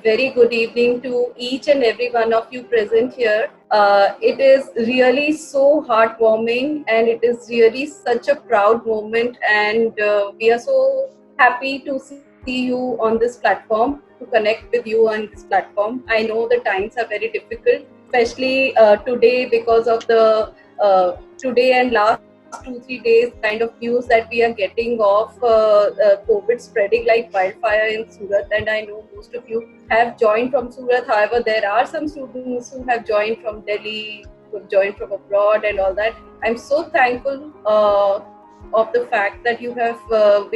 very good evening to each and every one of you present here. It is really so heartwarming and it is really such a proud moment, and we are so happy to see you on this platform, to connect with you on this platform. I know the times are very difficult, especially today because of the today and last 2-3 days kind of news that we are getting of COVID spreading like wildfire in Surat, and I know most of you have joined from Surat. However, there are some students who have joined from Delhi, who have joined from abroad and all that. I'm so thankful of the fact that you have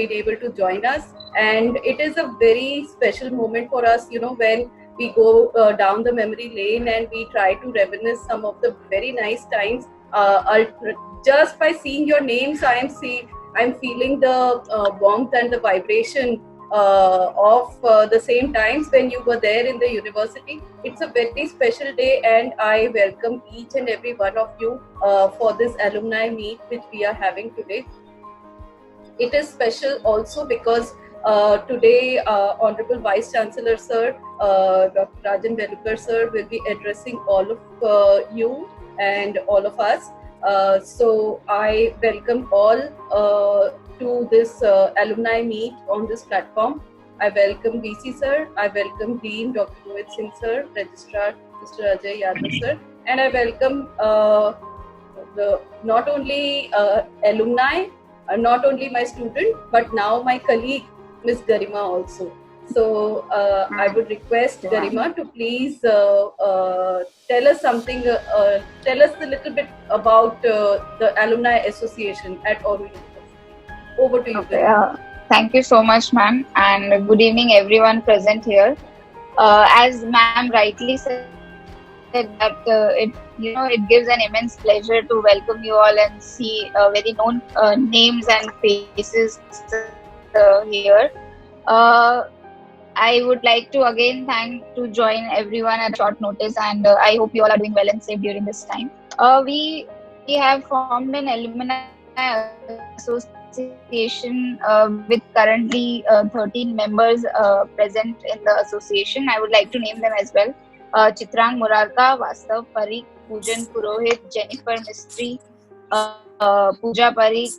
been able to join us, and it is a very special moment for us, when we go down the memory lane and we try to reminisce some of the very nice times. Just by seeing your names, I'm feeling the warmth and the vibration of the same times when you were there in the university. It's a very special day, and I welcome each and every one of you for this alumni meet which we are having today. It is special also because today Honorable Vice Chancellor Sir, Dr. Rajan Belukar Sir, will be addressing all of you and all of us. So I welcome all to this alumni meet on this platform. I welcome VC Sir, I welcome Dean Dr. Rohit Singh Sir, Registrar Mr. Ajay Yadav Sir, and I welcome not only alumni, not only my student, but now my colleague, Ms. Garima also. So I would request Garima to please tell us something, tell us a little bit about the Alumni Association at Aurum University. Over to you. Okay, thank you so much, ma'am, and good evening everyone present here. As ma'am rightly said that it gives an immense pleasure to welcome you all and see very known names and faces here. I would like to again join everyone at short notice, and I hope you all are doing well and safe during this time. We have formed an alumni association with currently 13 members present in the association. I would like to name them as well. Chitrang Murarka, Vastav Parikh, Poojan Purohit, Jennifer Mistry, Pooja Parikh,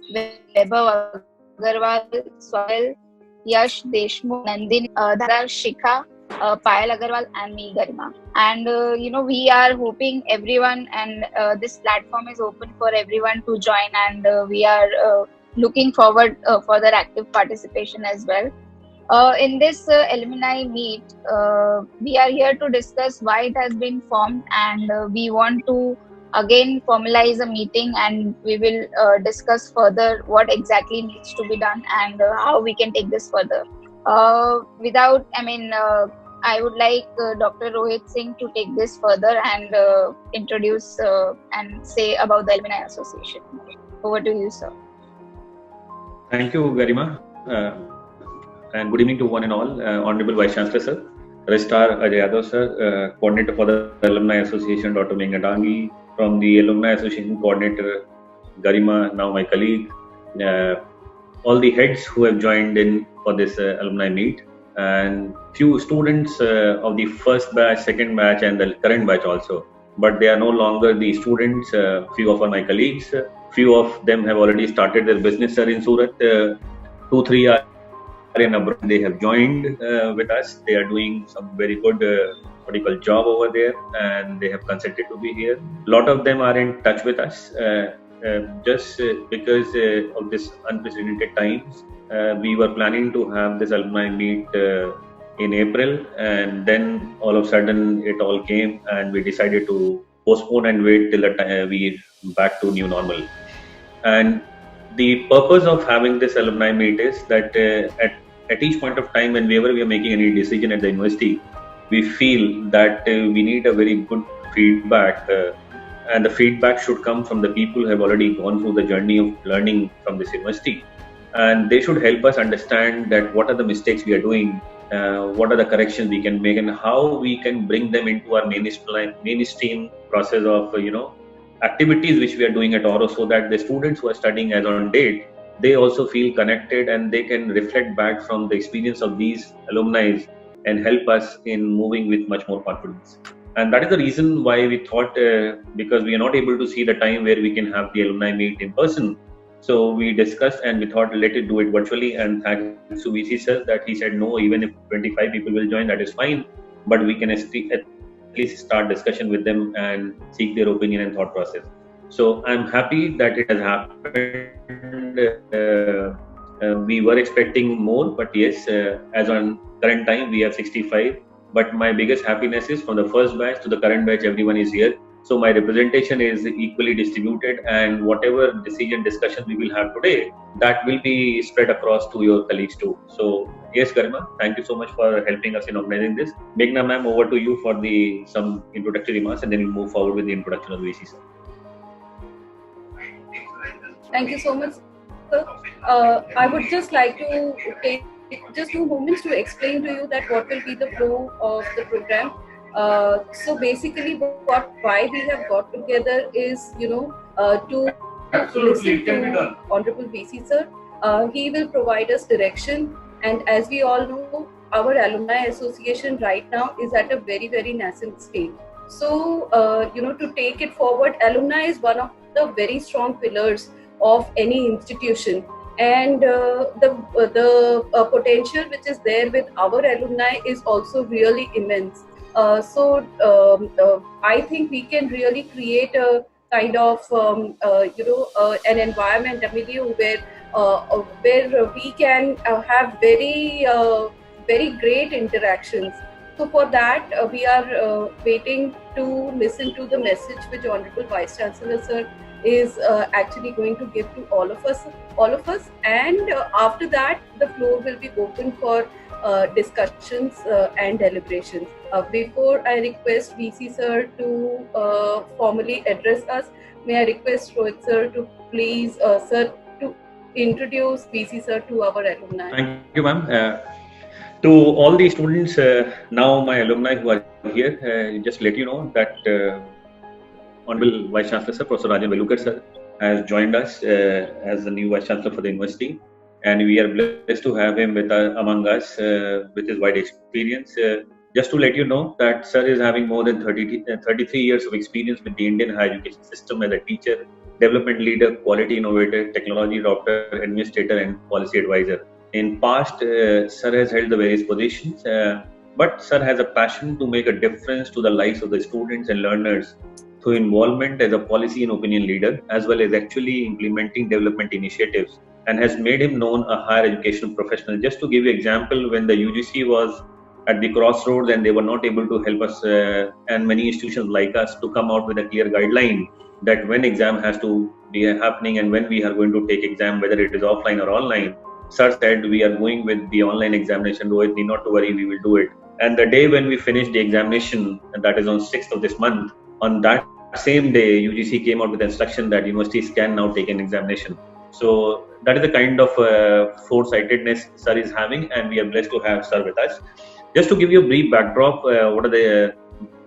Vaibhav Agarwal, Swal, Yash Deshmukh, Nandini, Dhara Shikha, Payal Agarwal, and me, Garima. And we are hoping everyone, and this platform is open for everyone to join, and we are looking forward for their active participation as well. In this alumni meet, we are here to discuss why it has been formed, and we want to again formalize a meeting, and we will discuss further what exactly needs to be done and how we can take this further. I would like Dr. Rohit Singh to take this further and introduce and say about the Alumni Association. Over to you, sir. Thank you, Garima. And good evening to one and all. Honorable Vice Chancellor Sir, Registrar Ajay Yadav Sir, Coordinator for the Alumni Association, Dr. Mengadangi, from the Alumni Association Coordinator, Garima, now my colleague, all the heads who have joined in for this alumni meet, and few students of the first batch, second batch, and the current batch also. But they are no longer the students. Few of my colleagues, few of them have already started their business in Surat. 2-3 are in abroad. They have joined with us. They are doing some very good political job over there, and they have consented to be here. A lot of them are in touch with us just because of this unprecedented times. We were planning to have this alumni meet in April, and then all of a sudden it all came, and we decided to postpone and wait till the time we back to new normal. And the purpose of having this alumni meet is that at each point of time, whenever we are making any decision at the university, we feel that we need a very good feedback, and the feedback should come from the people who have already gone through the journey of learning from this university, and they should help us understand that what are the mistakes we are doing, what are the corrections we can make, and how we can bring them into our mainstream process of activities which we are doing at Aurum, so that the students who are studying as on date, they also feel connected and they can reflect back from the experience of these alumni and help us in moving with much more confidence. And that is the reason why we thought, because we are not able to see the time where we can have the alumni meet in person. So we discussed and we thought, let it do it virtually. And thanks to VC sir that he said, no, even if 25 people will join, that is fine. But we can at least start discussion with them and seek their opinion and thought process. So I'm happy that it has happened. We were expecting more, but yes, as on current time, we have 65. But my biggest happiness is from the first batch to the current batch, everyone is here. So my representation is equally distributed, and whatever decision discussion we will have today, that will be spread across to your colleagues too. So yes, Garima, thank you so much for helping us in organizing this. Meghna ma'am, over to you for some introductory remarks, and then we'll move forward with the introduction of the VC sir. Thank you so much, sir. I would just like to take just 2 moments to explain to you that what will be the flow of the program. So basically, why we have got together is, to listen to Honorable VC sir. He will provide us direction, and as we all know, our alumni association right now is at a very, very nascent state. So, to take it forward, alumni is one of the very strong pillars of any institution, and the potential which is there with our alumni is also really immense. So I think we can really create a kind of an environment, a milieu where we can have very great interactions. So for that, we are waiting to listen to the message which Honorable Vice Chancellor Sir is actually going to give to all of us, and after that the floor will be open for discussions and deliberations. Before I request VC sir to formally address us, may I request Rohit sir to please sir to introduce VC sir to our alumni. Thank you, ma'am. To all the students, now my alumni who are here, just let you know that Honorable Vice Chancellor Sir, Professor Rajan Velukar Sir, has joined us as the new Vice Chancellor for the university, and we are blessed to have him among us with his wide experience. Just to let you know that Sir is having more than 33 years of experience with the Indian higher education system as a teacher, development leader, quality innovator, technology doctor, administrator, and policy advisor. In past, Sir has held the various positions, but Sir has a passion to make a difference to the lives of the students and learners through involvement as a policy and opinion leader, as well as actually implementing development initiatives, and has made him known a higher education professional. Just to give you an example, when the UGC was at the crossroads and they were not able to help us and many institutions like us to come out with a clear guideline that when exam has to be happening and when we are going to take exam, whether it is offline or online, Sir said we are going with the online examination. Rohit, need not to worry, we will do it. And the day when we finished the examination, and that is on 6th of this month, on that same day, UGC came out with instruction that universities can now take an examination. So that is the kind of foresightedness Sir is having, and we are blessed to have Sir with us. Just to give you a brief backdrop, what are the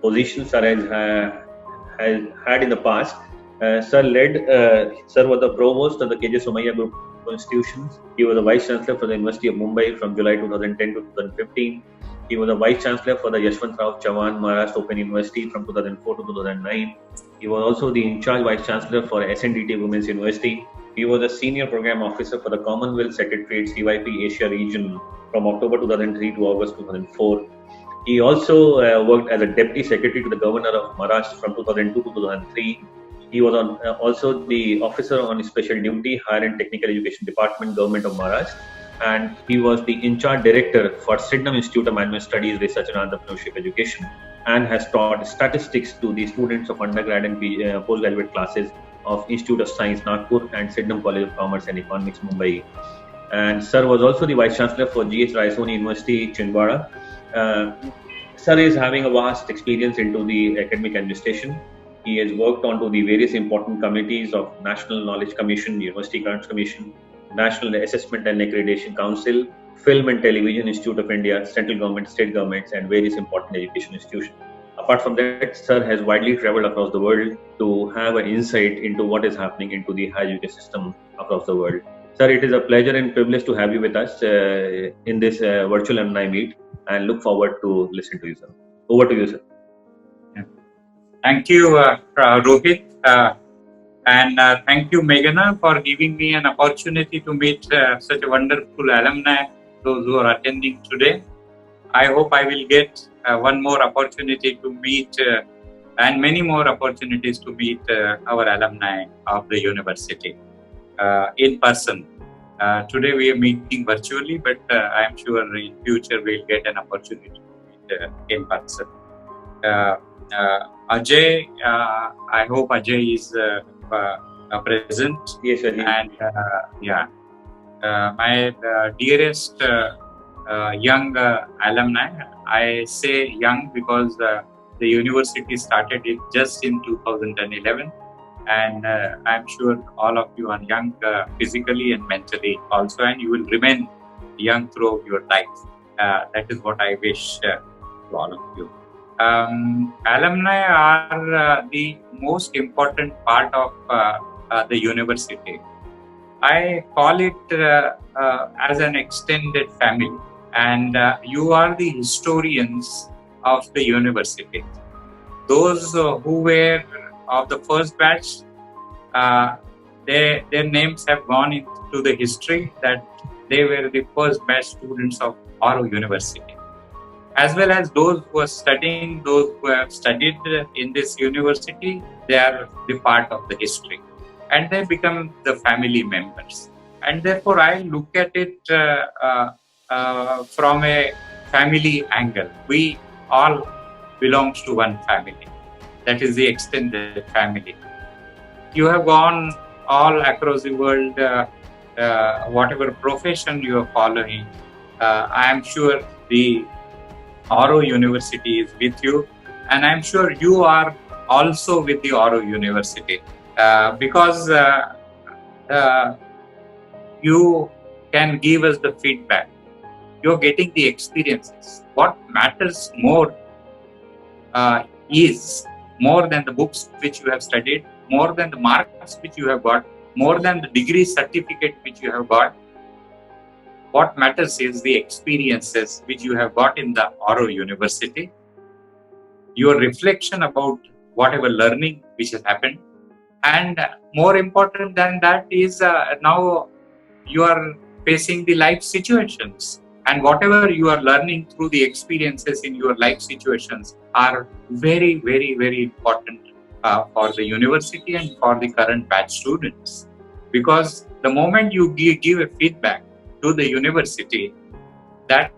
positions Sir has had in the past? Sir was the provost of the KJ Somaiya Group institutions. He was the Vice Chancellor for the University of Mumbai from July 2010 to 2015. He was the Vice Chancellor for the Yashwantrao Chavan Maharashtra Open University from 2004 to 2009. He was also the in-charge Vice Chancellor for SNDT Women's University. He was a Senior Program Officer for the Commonwealth Secretariat CYP Asia region from October 2003 to August 2004. He also worked as a Deputy Secretary to the Governor of Maharashtra from 2002 to 2003. He was also the Officer on Special Duty, Higher and Technical Education Department, Government of Maharashtra. And he was the in-charge director for Sydenham Institute of Management Studies, Research and Entrepreneurship Education, and has taught statistics to the students of undergrad and postgraduate classes of Institute of Science, Nagpur, and Sydenham College of Commerce and Economics, Mumbai. And Sir was also the Vice Chancellor for GH Raisoni University, Chhindwara. Sir is having a vast experience into the academic administration. He has worked on to the various important committees of National Knowledge Commission, University Grants Commission, National Assessment and Accreditation Council, Film and Television Institute of India, central government, state governments, and various important education institutions. Apart from that, Sir has widely traveled across the world to have an insight into what is happening into the higher education system across the world. Sir, it is a pleasure and privilege to have you with us in this virtual alumni meet, and look forward to listen to you, sir. Over to you, sir. Thank you, Rohit, and thank you, Meghana, for giving me an opportunity to meet such a wonderful alumni, those who are attending today. I hope I will get one more opportunity to meet and many more opportunities to meet our alumni of the university in person. Today we are meeting virtually, but I am sure in future we'll get an opportunity to meet in person. Ajay, I hope Ajay is present. Yes, sir. And my dearest young alumni, I say young because the university started it just in 2011, and I'm sure all of you are young physically and mentally also, and you will remain young throughout your life. That is what I wish to all of you. Alumni are the most important part of the university. I call it as an extended family, and you are the historians of the university. Those who were of the first batch, their names have gone into the history that they were the first batch students of Oro University. As well as those who are studying, those who have studied in this university, they are the part of the history, and they become the family members. And therefore, I look at it from a family angle. We all belong to one family. That is the extended family. You have gone all across the world, whatever profession you are following. I am sure the Oro University is with you, and I'm sure you are also with the Oro University because you can give us the feedback. You're getting the experiences. What matters more is more than the books which you have studied, more than the marks which you have got, more than the degree certificate which you have got. What matters is the experiences which you have got in the Oro University, your reflection about whatever learning which has happened, and more important than that is now you are facing the life situations, and whatever you are learning through the experiences in your life situations are very, very, very important for the university and for the current batch students. Because the moment you give a feedback to the university, that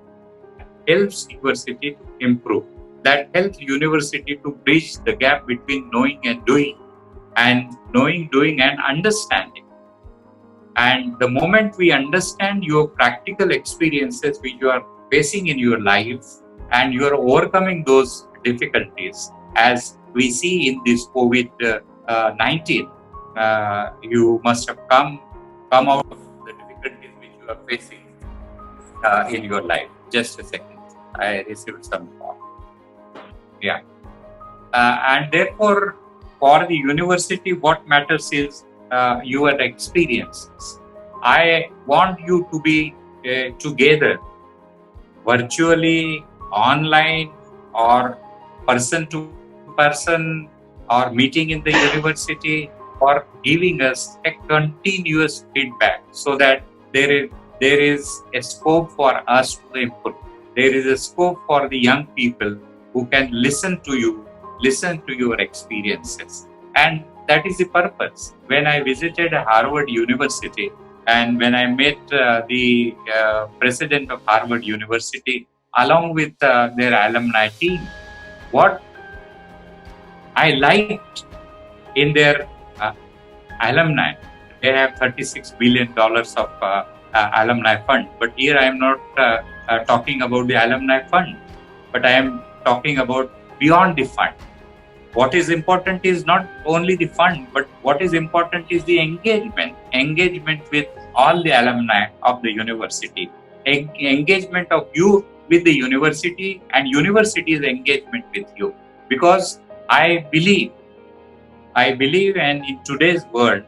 helps university to improve. That helps university to bridge the gap between knowing and doing, and knowing, doing, and understanding. And the moment we understand your practical experiences which you are facing in your life, and you are overcoming those difficulties, as we see in this COVID-19, you must have come out of the difficulties which you are facing in your life. Just a second, I received some call. Yeah. And therefore, for the university, what matters is your experiences. I want you to be together, virtually, online, or person to person, or meeting in the university, or giving us a continuous feedback, so that there is a scope for us to improve. There is a scope for the young people who can listen to you, listen to your experiences. And that is the purpose. When I visited Harvard University, and when I met the president of Harvard University, along with their alumni team, what I liked in their alumni, they have $36 billion of alumni fund. But here I am not talking about the alumni fund, but I am talking about beyond the fund. What is important is not only the fund, but what is important is the engagement with all the alumni of the university, engagement of you with the university, and university's engagement with you. Because I believe, and in today's world,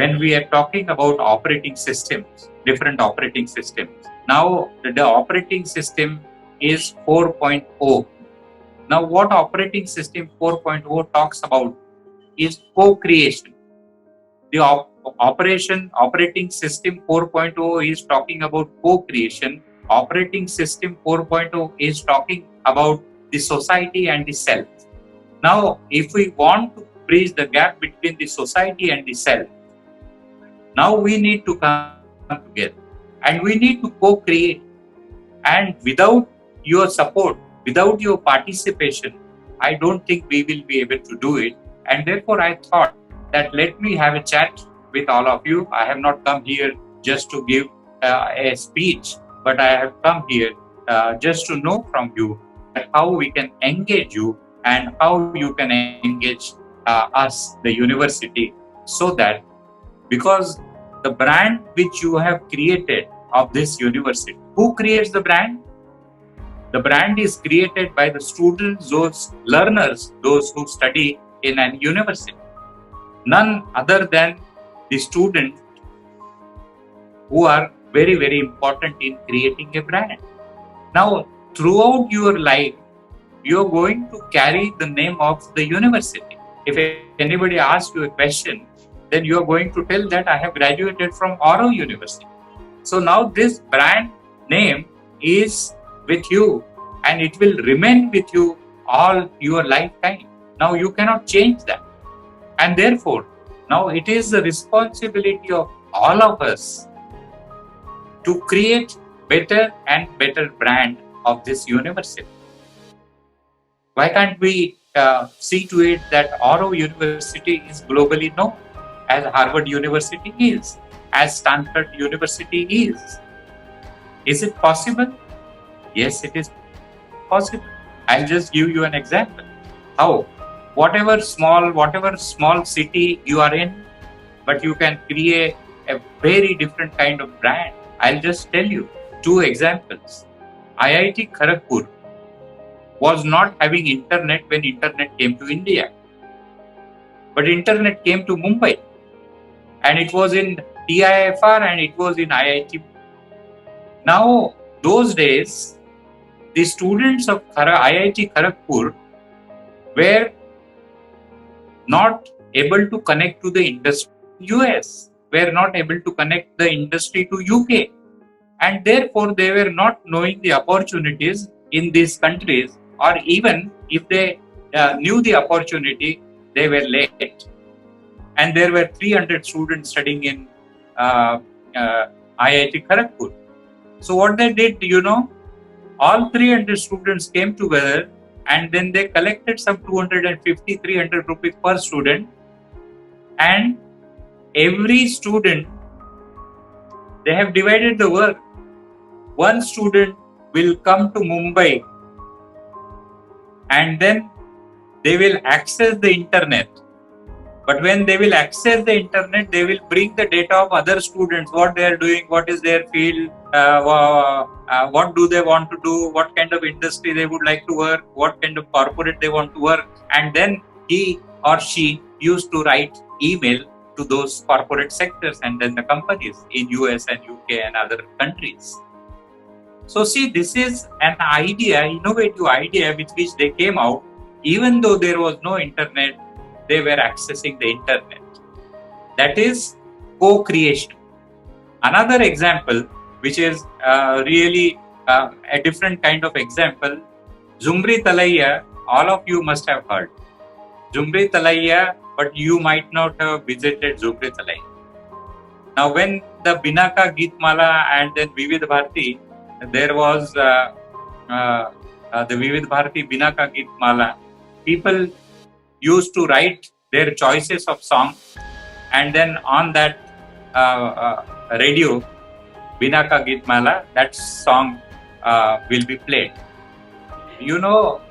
when we are talking about operating systems, different operating systems. Now, the operating system is 4.0. Now, what operating system 4.0 talks about is co-creation. The operating system 4.0 is talking about co-creation. Operating system 4.0 is talking about the society and the self. Now, if we want to bridge the gap between the society and the self, now we need to come together and we need to co-create. And without your support, without your participation, I don't think we will be able to do it. And therefore, I thought that let me have a chat with all of you. I have not come here just to give a speech, but I have come here just to know from you how we can engage you and how you can engage us, the university, so that because the brand which you have created of this university, who creates the brand? The brand is created by the students, those learners, those who study in an university. None other than the students who are very, very important in creating a brand. Now, throughout your life, you're going to carry the name of the university. If anybody asks you a question, then you're going to tell that I have graduated from Oro University. So now this brand name is with you and it will remain with you all your lifetime. Now you cannot change that. And therefore, now it is the responsibility of all of us to create better and better brand of this university. Why can't we see to it that Oro University is globally known, as Harvard University is, as Stanford University is? Is it possible? Yes, it is possible. I'll just give you an example. How? Whatever small city you are in, but you can create a very different kind of brand. I'll just tell you 2 examples. IIT Kharagpur was not having internet when internet came to India. But internet came to Mumbai. And it was in TIFR and it was in IIT. Now, those days, the students of IIT Kharagpur were not able to connect to the industry US, were not able to connect the industry to UK. And therefore, they were not knowing the opportunities in these countries, or even if they knew the opportunity, they were late. And there were 300 students studying in IIT Kharagpur. So what they did, all 300 students came together and then they collected some 250, 300 rupees per student. And every student, they have divided the work. One student will come to Mumbai and then they will access the internet. But when they will access the internet, they will bring the data of other students, what they are doing, what is their field, what do they want to do, what kind of industry they would like to work, what kind of corporate they want to work. And then he or she used to write email to those corporate sectors and then the companies in US and UK and other countries. So see, this is an idea, innovative idea with which they came out. Even though there was no internet, they were accessing the internet. That is co-creation. Another example, which is really a different kind of example, Zumri Talaiya, all of you must have heard. Zumri Talaiya, but you might not have visited Zumri Talaiya. Now when the Binaka Geetmala and then Vividh Bharati, there was the Vividh Bharati Binaka Geetmala, people used to write their choices of songs and then on that radio, Binaka Geetmala, that song will be played. You know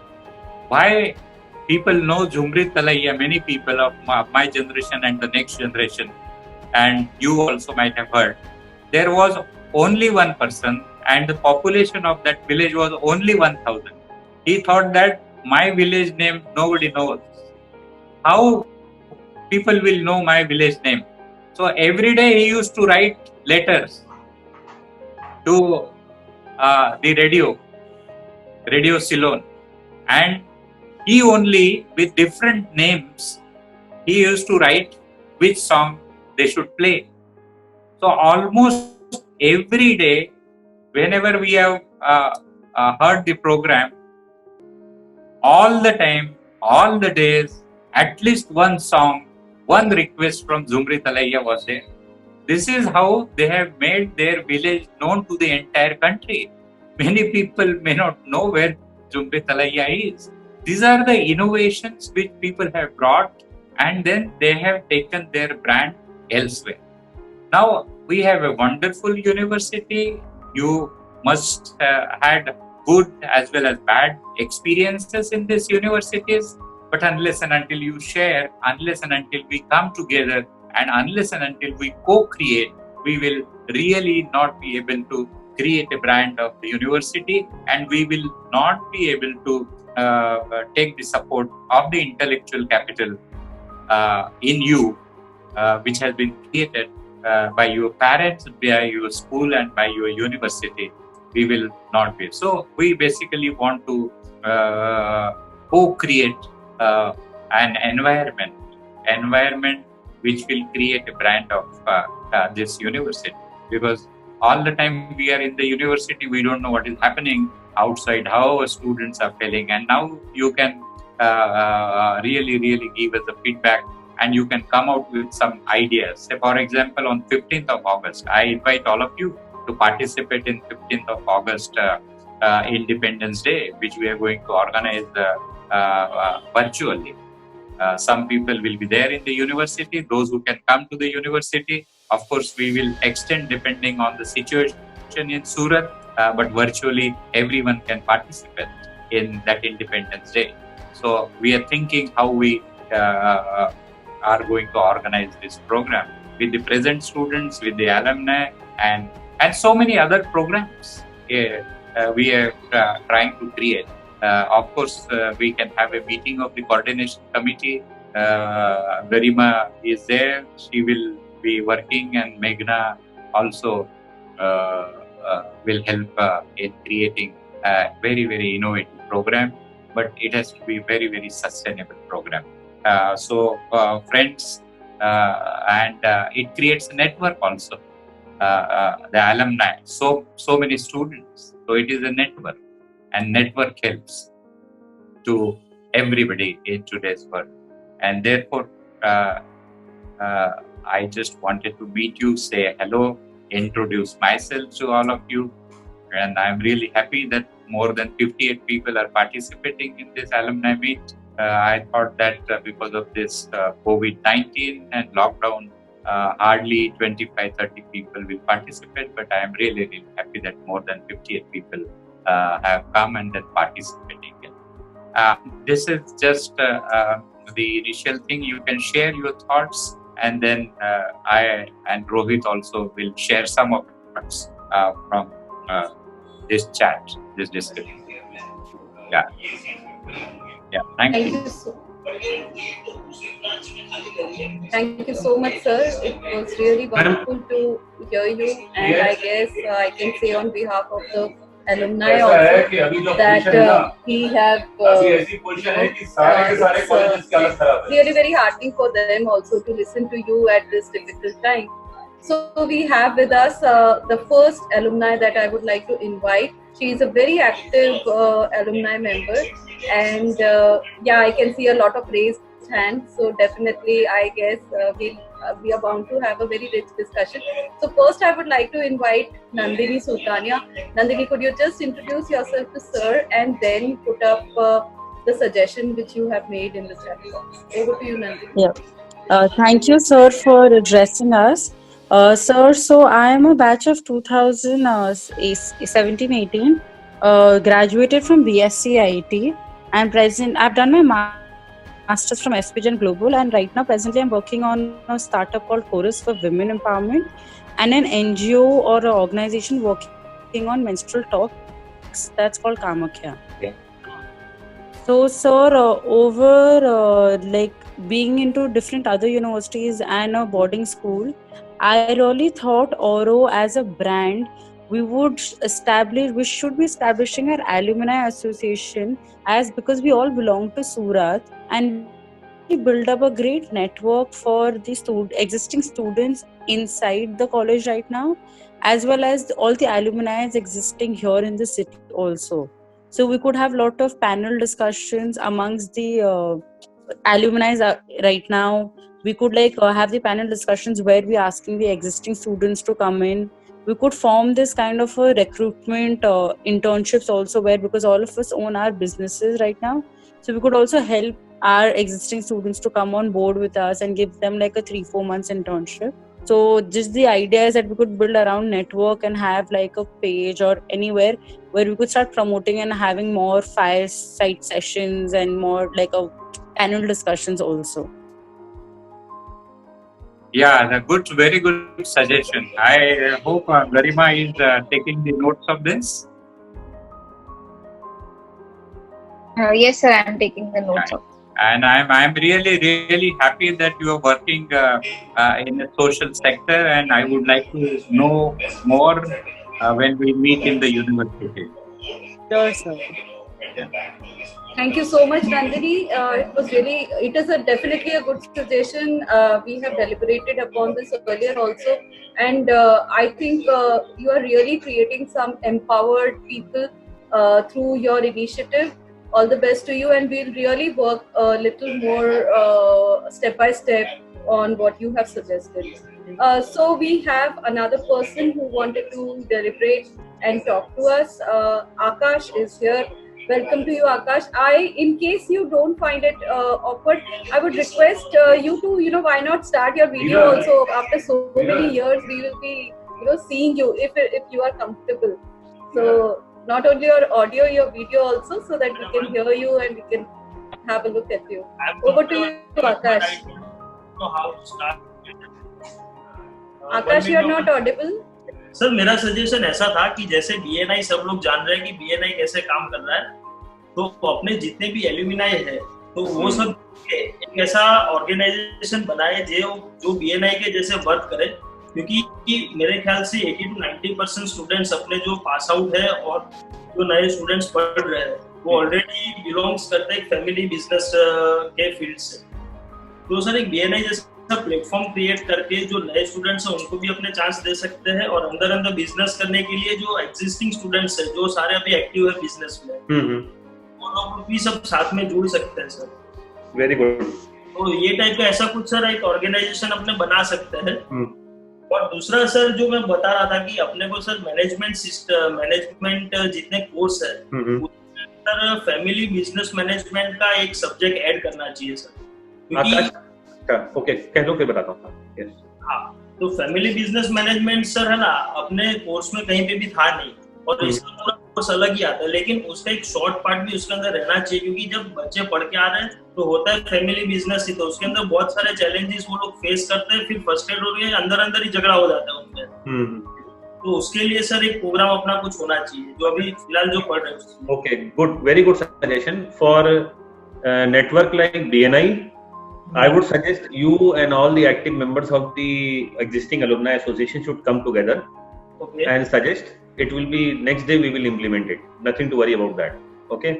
why people know Zumri Talaiya, many people of my generation and the next generation, and you also might have heard. There was only one person and the population of that village was only 1,000. He thought that my village name nobody knows. How people will know my village name? So every day he used to write letters to the Radio Ceylon, and he only, with different names, he used to write which song they should play. So almost every day, whenever we have heard the program, all the time, all the days, at least one song, one request from Zumri Talaiya was there. This is how they have made their village known to the entire country. Many people may not know where Zumri Talaiya is. These are the innovations which people have brought, and then they have taken their brand elsewhere. Now we have a wonderful university. You must had good as well as bad experiences in these universities, but unless and until you share, unless and until we come together, and unless and until we co-create, we will really not be able to create a brand of the university, and we will not be able to take the support of the intellectual capital in you, which has been created by your parents, by your school, and by your university. We will not be. So we basically want to co-create an environment which will create a brand of this university. Because all the time we are in the university, we don't know what is happening outside, how our students are feeling, and now you can really give us the feedback, and you can come out with some ideas. Say, for example, on 15th of August, I invite all of you to participate in 15th of August Independence Day, which we are going to organize virtually. Some people will be there in the university, those who can come to the university. Of course, we will extend depending on the situation in Surat, but virtually everyone can participate in that Independence Day. So we are thinking how we are going to organize this program with the present students, with the alumni, and so many other programs we are trying to create. Of course, we can have a meeting of the coordination committee. Garima is there. She will be working, and Meghna also will help in creating a very innovative program. But it has to be very sustainable program. So friends, and it creates a network also. The alumni, so many students. So it is a network, and network helps to everybody in today's world. And therefore, I just wanted to meet you, say hello, introduce myself to all of you, and I'm really happy that more than 58 people are participating in this alumni meet. I thought that because of this COVID-19 and lockdown, hardly 25-30 people will participate, but I am really happy that more than 58 people have come and then participating. This is just the initial thing. You can share your thoughts, and then I and Rohit also will share some of the thoughts from this chat, this discussion. Yeah. Thank you. Thank you so much, sir. It was really wonderful to hear you, and I guess I can say on behalf of the alumni also that we have really very heartening for them also to listen to you at this difficult time. So we have with us the first alumni that I would like to invite. She is a very active alumni member, and I can see a lot of raised hands. So definitely, I guess we are bound to have a very rich discussion. So first, I would like to invite Nandini Sultania. Nandini, could you just introduce yourself to sir, and then put up the suggestion which you have made in the chat box. Over to you, Nandini. Yeah. Thank you, sir, for addressing us. Sir, so I am a batch of 2017-18, graduated from BSc IT, and I've done my master's from SPGen Global, and right now presently I'm working on a startup called Chorus for Women Empowerment, and an NGO or an organization working on menstrual talks that's called Kamakhya. So, sir, over like being into different other universities and a boarding school, I really thought Oro as a brand, we should be establishing an alumni association, as because we all belong to Surat, and we could really build up a great network for the existing students inside the college right now, as well as all the alumni existing here in the city also. So we could have lot of panel discussions amongst the alumni right now. We could have the panel discussions where we asking the existing students to come in. We could form this kind of a recruitment internships also, where because all of us own our businesses right now, so we could also help our existing students to come on board with us and give them like a 3-4 months internship. So just the idea is that we could build around network and have like a page or anywhere where we could start promoting and having more fireside sessions and more like a panel discussions also. Yeah, very good suggestion. I hope Garima is taking the notes of this. Yes, sir, I'm taking the notes of. And I'm really happy that you are working in the social sector, and I would like to know more when we meet in the university. Sure, sir. Thank you so much, Nandini. It is definitely a good suggestion. We have deliberated upon this earlier also, and I think you are really creating some empowered people through your initiative. All the best to you, and we'll really work a little more step by step on what you have suggested. So we have another person who wanted to deliberate and talk to us. Akash is here. Welcome to you, Akash. In case you don't find it awkward, I would request you to, why not start your video also? After so many years, we will be, seeing you if you are comfortable. So not only your audio, your video also, so that we can hear you and we can have a look at you. Over to you, Akash. I don't know how to start. Akash, you are not audible. Sir मेरा suggestion ऐसा था कि जैसे BNI सब लोग जान रहे हैं कि BNI कैसे काम कर रहा है, तो अपने जितने भी एल्यूमिनाई है तो वो सब एक ऐसा ऑर्गेनाइजेशन बनाए जो BNI के जैसे वर्क करे, क्योंकि मेरे ख्याल से 80 to 90% स्टूडेंट्स अपने जो पास आउट है और जो नए स्टूडेंट्स पढ़ रहे हैं वो ऑलरेडी बिलोंग्स करते हैं फैमिली बिजनेस के फील्ड से। तो सर एक BNI जैसा प्लेटफॉर्म क्रिएट करके जो नए स्टूडेंट्स हैं उनको भी अपने चांस दे सकते हैं, और अंदर बिजनेस करने के लिए जो एग्जिस्टिंग स्टूडेंट्स हैं जो सारे अभी एक्टिव है बिजनेस में, वो लोग भी सब साथ में जुड़ सकते हैं सर। Very good. तो ये टाइप का ऐसा कुछ सर एक ऑर्गेनाइजेशन अपने बना सकते हैं। और दूसरा सर जो मैं बता रहा था कि अपने को सर मैनेजमेंट जितने कोर्स है सर फैमिली बिजनेस मैनेजमेंट का एक सब्जेक्ट ऐड करना चाहिए सर। ओके, कह लो फिर बताता हूँ। हाँ, तो फैमिली बिजनेस मैनेजमेंट सर है ना अपने कोर्स में कहीं पे भी था नहीं, और इसका पूरा कोर्स अलग ही आता है, लेकिन उसका एक शॉर्ट पार्ट भी उसके अंदर रहना चाहिए, क्योंकि जब बच्चे पढ़ के आ रहे हैं तो होता है फैमिली बिजनेस ही, तो उसके अंदर बहुत सारे चैलेंजेस वो लोग फेस करते हैं, फिर फर्स्टेड हो गए अंदर ही झगड़ा हो जाता है उनमें। तो उसके लिए सर एक प्रोग्राम अपना कुछ होना चाहिए जो अभी फिलहाल जो पढ़ रहे हैं। Okay, good, very good suggestion for network like BNI. I would suggest you and all the active members of the existing alumni association should come together and suggest. It will be next day we will implement it. Nothing to worry about that. Okay.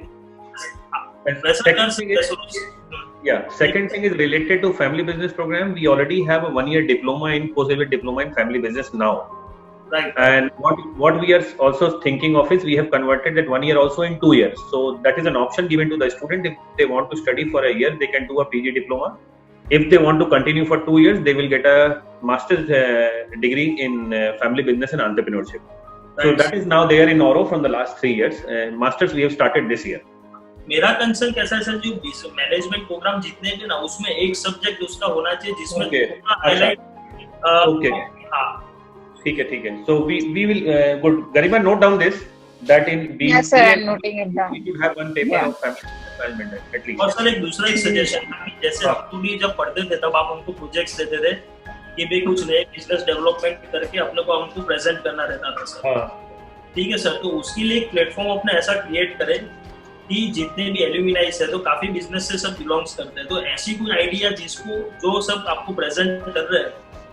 Second thing is related to family business program. We already have a 1-year diploma in postgraduate diploma in family business now. Right. And what we are also thinking of is we have converted that 1 year also in 2 years. So that is an option given to the student. If they want to study for a year, they can do a PG diploma. If they want to continue for 2 years, they will get a master's degree in family business and entrepreneurship. Right. So that is now there in Oro from the last 3 years. Masters we have started this year. मेरा concern कैसा है sir, जो management programme जितने भी ना उसमें एक subject उसका होना चाहिए जिसमें हाईलाइट। ओके, हाँ, ठीक है। So we will good. Garima, note down this that in BNI, yes sir, I'm noting it down. We should have one paper of family management at least. और सर एक दूसरा एक सजेशन था कि जैसे हम भी जब पढ़ते थे तब आप हमको प्रोजेक्ट्स देते थे कि भी कुछ नए बिजनेस डेवलपमेंट करके अपने को हमको प्रेजेंट करना रहता था सर। ठीक है सर, तो उसके लिए एक प्लेटफॉर्म अपने ऐसा क्रिएट करें कि जितने भी एल्यूमिनाइज है तो काफी बिजनेस से सब बिलोंग्स करते हैं, तो ऐसी कोई आइडिया जिसको जो सब आपको प्रेजेंट कर रहे हैं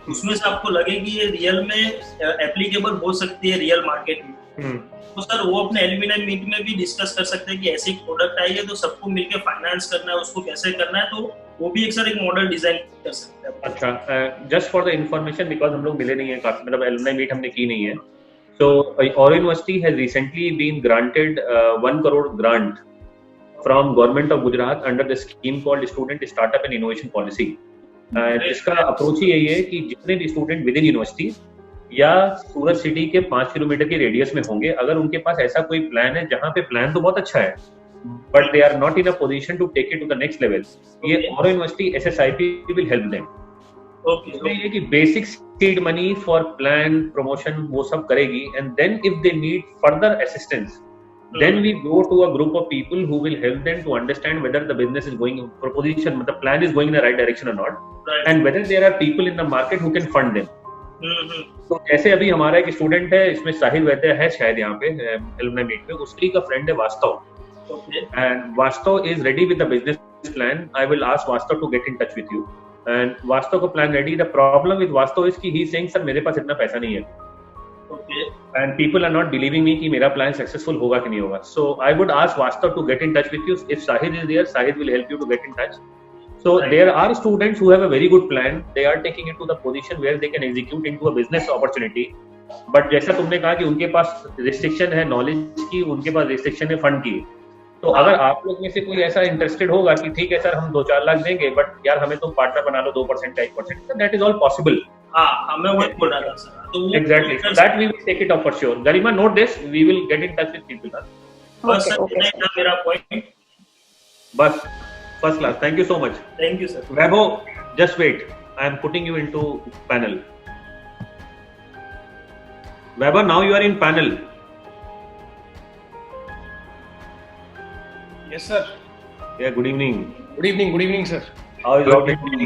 उसमें से आपको लगे कि ये रियल में एप्लीकेबल हो सकती है रियल मार्केट में, तो सर वो अपने एल्यूमिनाई मीट में भी डिस्कस कर सकते हैं कि ऐसी प्रोडक्ट आई है तो सबको मिलके फाइनेंस करना है, उसको कैसे करना है, तो वो भी एक सर एक मॉडल डिजाइन कर सकते हैं। अच्छा, just for the information, because हम लोग मिले नहीं है काफी, मतलब एलुमनाई मीट हमने की नहीं है, so Auro University has recently been granted 1 crore grant from Government of Gujarat under the scheme called Student Startup and Innovation Policy. जिसका अप्रोच ही यही है कि जितने भी स्टूडेंट विद इन यूनिवर्सिटी या सूरत सिटी के 5 किलोमीटर के रेडियस में होंगे, अगर उनके पास ऐसा कोई प्लान है जहाँ पे प्लान तो बहुत अच्छा है but they are not in a position to take it to the next level, ये Auro University SSIP will help them. उसमें ये कि basic seed money for plan promotion वो सब करेगी, and then if they need further assistance then we go to a group of people who will help them to understand whether the business is going, proposition, the plan is going in the right direction or not, and whether there are people in the market who can fund them. तो ऐसे अभी हमारा एक student है, इसमें साहिल वैद्य है शायद यहाँ पे एलुमनाई मीट पे, उसकी का फ्रेंड है वास्तव, and वास्तव is ready with the business plan. I will ask वास्तव to get in touch with you, and वास्तव का plan ready. The problem with वास्तव is कि he is saying सर मेरे पास इतना पैसा नहीं है, and people are not believing me कि मेरा plan successful होगा कि नहीं होगा. So I would ask वास्तव to get in touch with you. If Sahid is there, Sahid will help you to get in touch. So there are students who have a very good plan. They are taking it to the position where they can execute into a business opportunity. But जैसा तुमने कहा कि उनके पास restriction है knowledge की, उनके पास restriction है fund की. तो अगर आप लोग में से कोई ऐसा इंटरेस्टेड होगा कि ठीक है सर हम 2-4 लाख देंगे बट यार हमें तो पार्टनर बना लो 2% या 1%, दैट इज ऑल पॉसिबल. हाँ, हमें वो बोल रहा था सर, तो exactly, so that we will take it up for sure. Garima, note this, we will get in touch with people. बस सर इतना ही था मेरा पॉइंट. बस first class, thank you so much. Thank you sir. Vaibhav, just wait, I am putting you into panel. Vaibhav, now you are in panel. Yes, sir. Yeah, good evening. Good evening, sir. How is Rock Decor?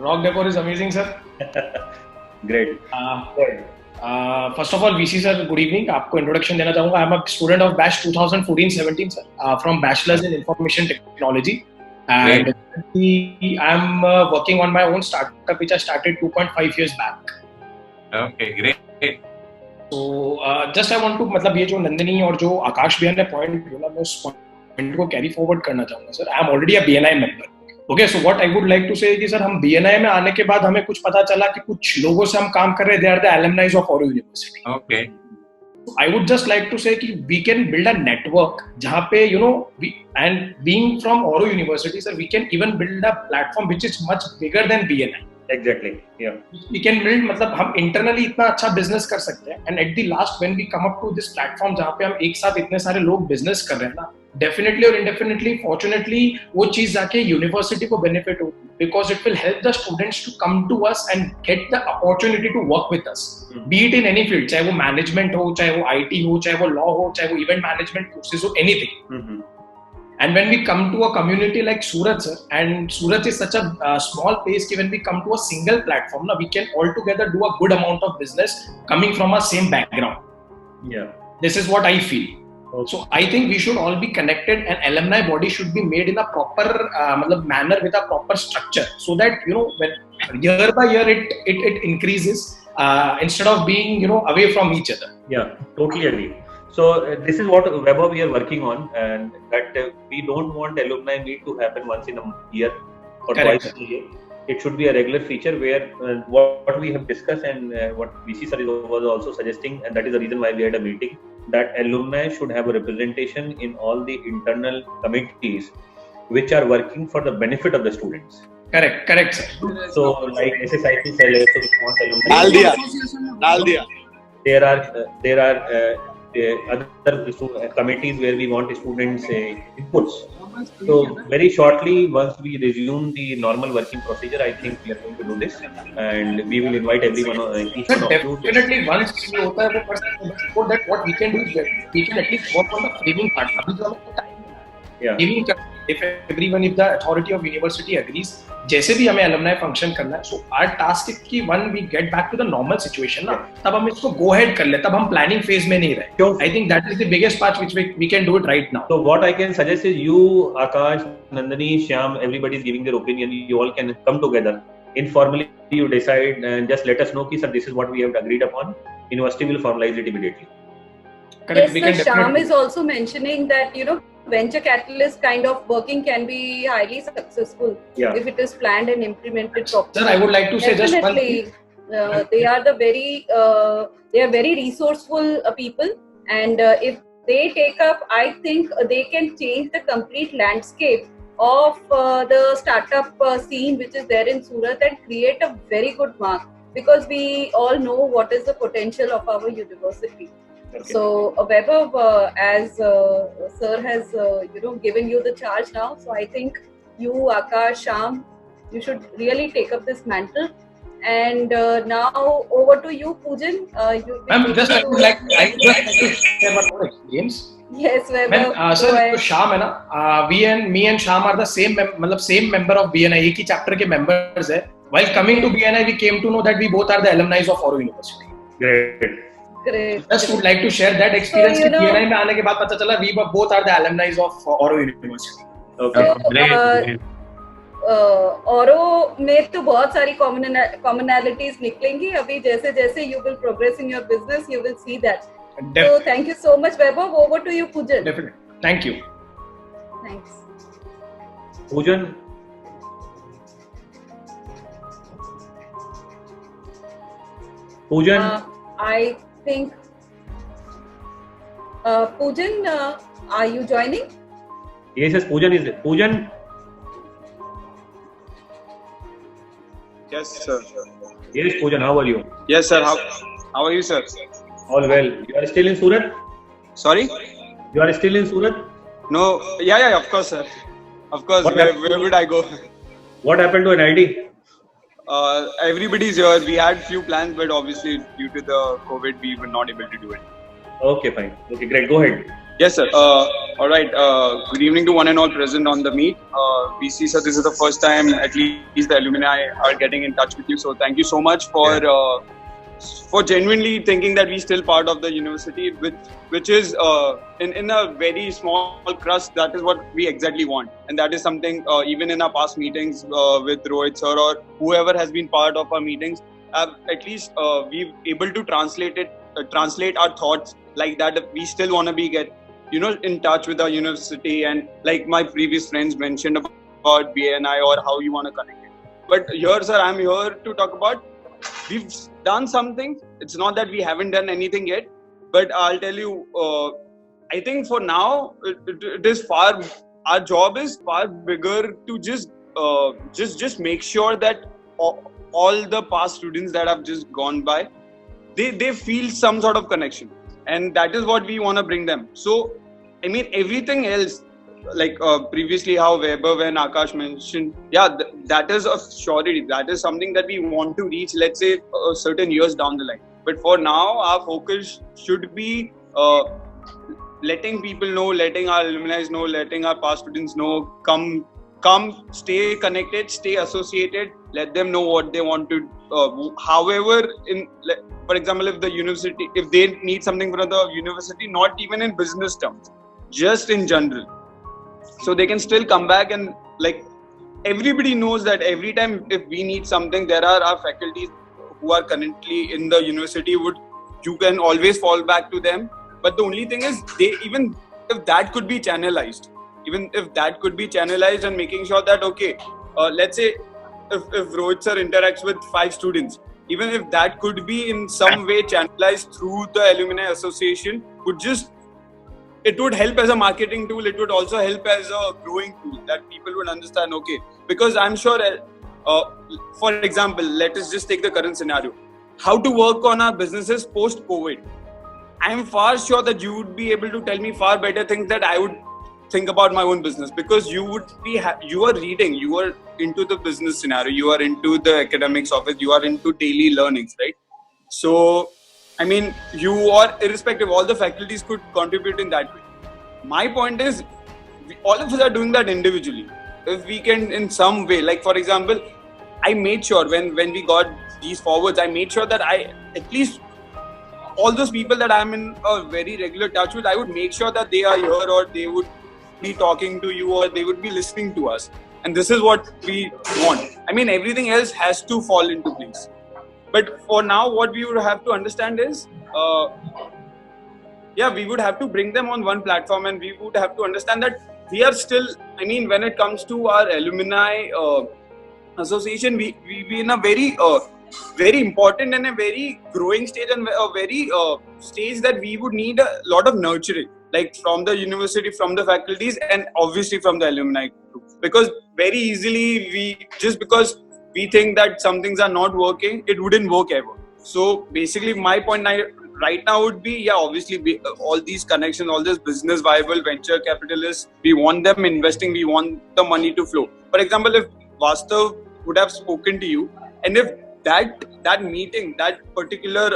Rock Decor is amazing, sir. Great. First of all, VC sir, good evening. आपको introduction देना चाहूँगा. I'm a student of batch 2014-17, sir, from Bachelor's in Information Technology, and I'm working on my own startup which I started 2.5 years back. Okay, great. So just I want to, मतलब ये जो नंदिनी और जो आकाश भैया ने point बोला, मैं उस point को कैरी फॉरवर्ड करना चाहूंगा. Sir, I am already a BNI member. Okay, so what I would like to say कि सर हम बीएनआई में आने के बाद हमें कुछ पता चला कि कुछ लोगों से हम काम कर रहे, they are the alumnis of Auro University. Okay. I would just like to say कि we can build a network जहाँ पे and being from Auro University, sir, we can even build a platform which is much bigger than BNI. Exactly. Yeah. We can build, मतलब हम internally इतना अच्छा business कर सकते हैं, and at the last when we come up to this platform जहाँ पे हम एक साथ इतने सारे लोग business कर रहे हैं ना, definitely or indefinitely, fortunately वो चीज जाके university को benefit होगी, because it will help the students to come to us and get the opportunity to work with us, be it in any field, चाहे वो management हो, चाहे वो IT हो, चाहे वो law हो, चाहे वो event management courses हो, anything. And when we come to a community like Surat, sir, and Surat is such a small place, when we come to a single platform, we can all together do a good amount of business coming from a same background. Yeah. This is what I feel. Okay. So I think we should all be connected, and alumni body should be made in a proper manner with a proper structure, so that when year by year it increases instead of being away from each other. Yeah, totally agree. So this is what Vaibhav we are working on, and that we don't want alumni meet to happen once in a year or Correct. twice a year. It should be a regular feature where what we have discussed and what VC sir was also suggesting, and that is the reason why we had a meeting, that alumni should have a representation in all the internal committees which are working for the benefit of the students. Correct, sir. So like SSIP cell, so response alumni. डाल दिया. There are other committees where we want students' inputs. So very shortly, once we resume the normal working procedure, I think we are going to do this, and we will invite everyone, each Sir, one of you. definitely once ये होता है वो person, before that what we can do is that we can at least work on the framing part. अभी जो हमें time Yeah. framing करना है, if the authority of university agrees, जैसे भी हमें alumni function करना है, so our task is कि when we get back to the normal situation ना, तब हम इसको go ahead कर ले, तब हम planning phase में नहीं रहे. I think that is the biggest part which we can do it right now. So what I can suggest is you, Akash, Nandini, Shyam, everybody is giving their opinion. You all can come together. Informally, you decide and just let us know कि sir, this is what we have agreed upon. University will formalize it immediately. Correct. Yes, sir, Shyam is also mentioning that, you know, venture catalyst kind of working can be highly successful if it is planned and implemented properly. Sir, I would like to say just one thing. They are very resourceful people, and if they take up, I think they can change the complete landscape of the startup scene which is there in Surat and create a very good mark, because we all know what is the potential of our university. Okay. So Vaibhav, as sir has given you the charge now, so I think you, Akash, Shyam, you should really take up this mantle. And now over to you, Poojan. Ma'am, I would like to share one more experience. Yes, Vaibhav. Ma'am, sir, तो Shyam है ना, me and Shyam are the same member of BNI, एक ही chapter के members है. While coming to BNI, we came to know that we both are the alumni of Oro University. Great. Just would like to share that experience. So, BNI में आने के बाद पता चला we both are the alumni of Oro University. Okay. So, great. Oro में तो बहुत सारी commonalities निकलेंगी. अभी जैसे you will progress in your business, you will see that. So thank you so much, Vaibhav. Over to you, Poojan. Definitely. Thank you. Thanks. Poojan. I think Poojan, are you joining? Yes, Poojan is there. Poojan. Yes, sir. Yes, Poojan, how are you? Yes, sir. How are you, sir? All well. You are still in Surat? Sorry? You are still in Surat? No. Yeah, of course, sir. Of course. Where would I go? What happened to NIT? Everybody's here. We had few plans, but obviously due to the COVID, we were not able to do it. Okay, fine. Okay, great. Go ahead. Yes, sir. All right. Good evening to one and all present on the meet. We see, sir, this is the first time at least the alumni are getting in touch with you. So thank you so much for genuinely thinking that we still part of the university, which is in a very small crust. That is what we exactly want, and that is something even in our past meetings with Rohit sir or whoever has been part of our meetings, at least we've able to translate our thoughts like that. We still want to be in touch with our university, and like my previous friends mentioned about BNI or how you want to connect it. But here, sir, I'm here to talk about we've done something. It's not that we haven't done anything yet, but I'll tell you, I think for now, it is our job is far bigger to just make sure that all the past students that have just gone by, they feel some sort of connection. And that is what we want to bring them. So, I mean, everything else, like previously how Vaibhav and Akash mentioned, that is a surety. That is something that we want to reach, let's say, certain years down the line. But for now, our focus should be letting people know, letting our alumni know, letting our past students know, come, stay connected, stay associated, let them know what they want to, however, for example, if they need something from the university, not even in business terms, just in general, so they can still come back. And like everybody knows that every time if we need something, there are our faculties who are currently in the university, you can always fall back to them. But the only thing is, even if that could be channelized and making sure that, okay, let's say if Rohit sir interacts with 5 students, even if that could be in some way channelized through the alumni association, it would help as a marketing tool. It would also help as a growing tool that people would understand, okay, because I'm sure, for example, let us just take the current scenario, how to work on our businesses post-COVID. I'm far sure that you would be able to tell me far better things that I would think about my own business, because you are reading, you are into the business scenario, you are into the academics of it, you are into daily learnings, right? So, I mean, you are irrespective, all the faculties could contribute in that way. My point is, all of us are doing that individually. If we can in some way, like for example, I made sure when we got these forwards, I made sure that I at least all those people that I'm in a very regular touch with, I would make sure that they are here or they would be talking to you or they would be listening to us. And this is what we want. I mean, everything else has to fall into place. But for now, what we would have to understand is, we would have to bring them on one platform, and we would have to understand that we are still, I mean, when it comes to our alumni association, we in a very important and a very growing stage, and a very stage that we would need a lot of nurturing, like from the university, from the faculties, and obviously from the alumni group. Because very easily, because we think that some things are not working, it wouldn't work ever. So basically, my point right now would be, obviously, all these connections, all this business viable venture capitalists, we want them investing, we want the money to flow. For example, if Vastav would have spoken to you, and if that meeting, that particular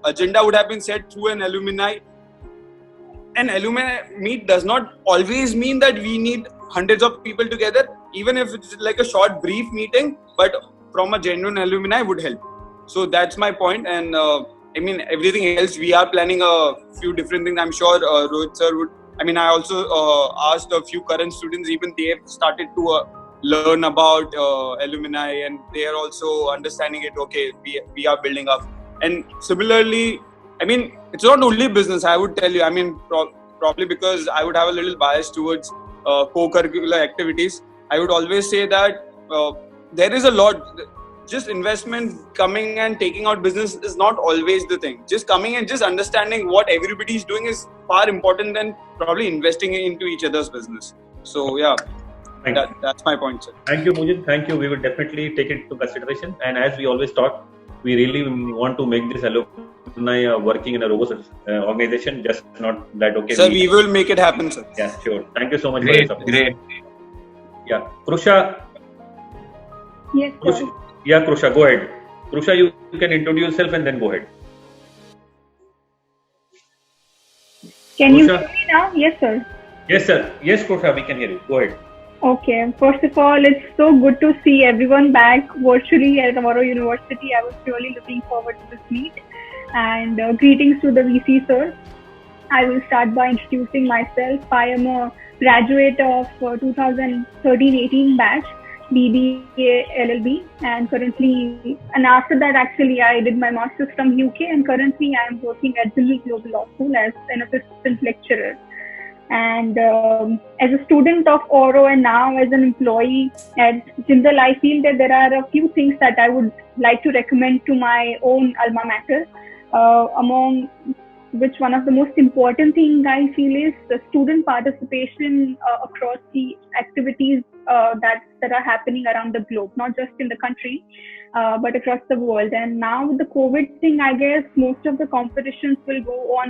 agenda would have been set through an alumni meet does not always mean that we need hundreds of people together, even if it's like a short brief meeting, but from a genuine alumni would help. So that's my point. And I mean, everything else, we are planning a few different things. I'm sure Rohit sir would. I mean, I also asked a few current students, even they have started to learn about alumni, and they are also understanding it. Okay, we are building up. And similarly, I mean, it's not only business, I would tell you. I mean, probably because I would have a little bias towards co-curricular activities. I would always say that there is a lot. Just investment coming and taking out business is not always the thing. Just coming and just understanding what everybody is doing is far important than probably investing into each other's business. So that's my point, sir. Thank you, Mujib. Thank you. We will definitely take it into consideration. And as we always talk, we really want to make this alumni working in a robust organization. Just not that okay. Sir, we will make it happen, sir. Yeah, sure. Thank you so much. Great, for your support. great. Yeah, Krusha. Yes, sir. Yeah, Krusha, go ahead. Krusha, you can introduce yourself and then go ahead. Can you Krusha? hear me now? Yes, sir. Yes, sir. Yes, Krusha, we can hear you. Go ahead. Okay. First of all, it's so good to see everyone back virtually at Tomorrow University. I was really looking forward to this meet. And greetings to the VC, sir. I will start by introducing myself. I am a graduate of 2013-18 batch. BBA LLB, and after that actually I did my master's from UK, and currently I am working at Jindal Global Law School as an assistant lecturer. And as a student of Oro and now as an employee at Jindal, I feel that there are a few things that I would like to recommend to my own alma mater, among which one of the most important thing I feel is the student participation across the activities that are happening around the globe, not just in the country, but across the world. And now with the COVID thing, I guess most of the competitions will go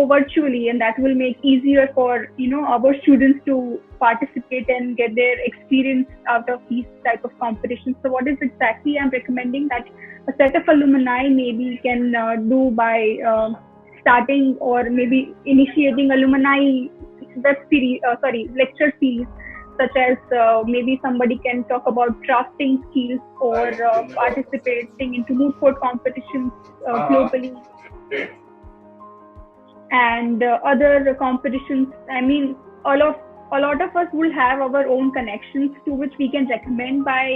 virtually, and that will make easier for our students to participate and get their experience out of these type of competitions. So what is exactly I'm recommending that a set of alumni maybe can do by starting or maybe initiating alumni lecture series, such as maybe somebody can talk about drafting skills or participating into moot court competitions globally. And other competitions. I mean, a lot of us will have our own connections to which we can recommend by,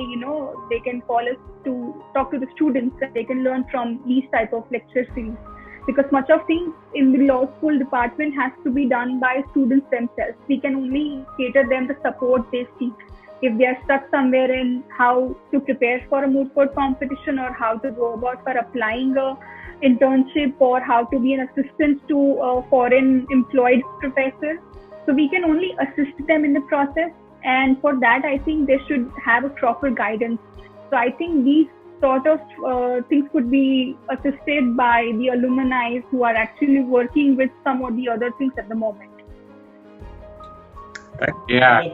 they can call us to talk to the students, and they can learn from these type of lecture series. Because much of things in the law school department has to be done by students themselves. We can only cater them the support they seek. If they are stuck somewhere in how to prepare for a moot court competition, or how to go about for applying a internship, or how to be an assistant to a foreign employed professor. So we can only assist them in the process, and for that I think they should have a proper guidance. So I think these sort of things could be assisted by the alumni who are actually working with some of the other things at the moment.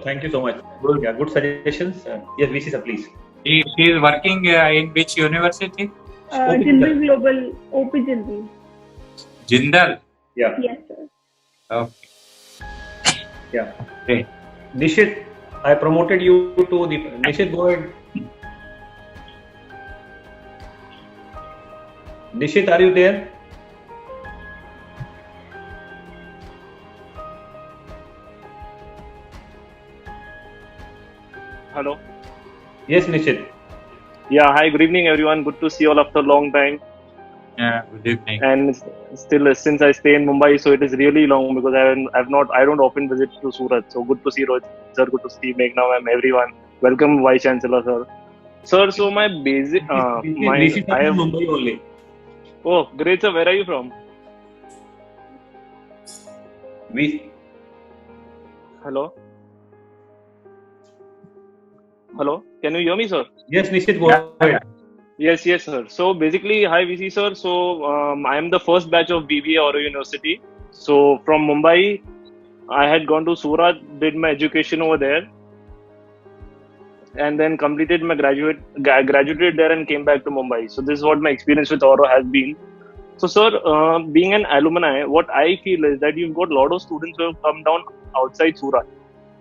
Thank you so much. Good suggestions. Yes, VC sir, please. She is working in which university? Jindal Global, OP Jindal. Jindal? Yeah. Yes, sir. Okay. Yeah. Great. Nishit, I promoted you to the. Nishit, go ahead. Nishit, are you there? Hello. Yes, Nishit. Yeah. Hi. Good evening, everyone. Good to see you all after a long time. Yeah, good evening. And still, since I stay in Mumbai, so it is really long because I don't often visit to Surat. So good to see Rohit sir. Good to see Meghna ma'am. Everyone. Welcome, Vice Chancellor sir. Sir, so my basic, Nishit I is have. Mumbai only. Oh, great sir. Where are you from? We. Hello. Hello. Can you hear me, sir? Yes, Nishit, go Yeah. ahead. Yes, sir. So basically, hi VC sir. So I am the first batch of BBA Auro University. So from Mumbai, I had gone to Surat, did my education over there, and then completed my graduated there and came back to Mumbai. So this is what my experience with Auro has been. So sir, being an alumni, what I feel is that you've got a lot of students who have come down outside Surat.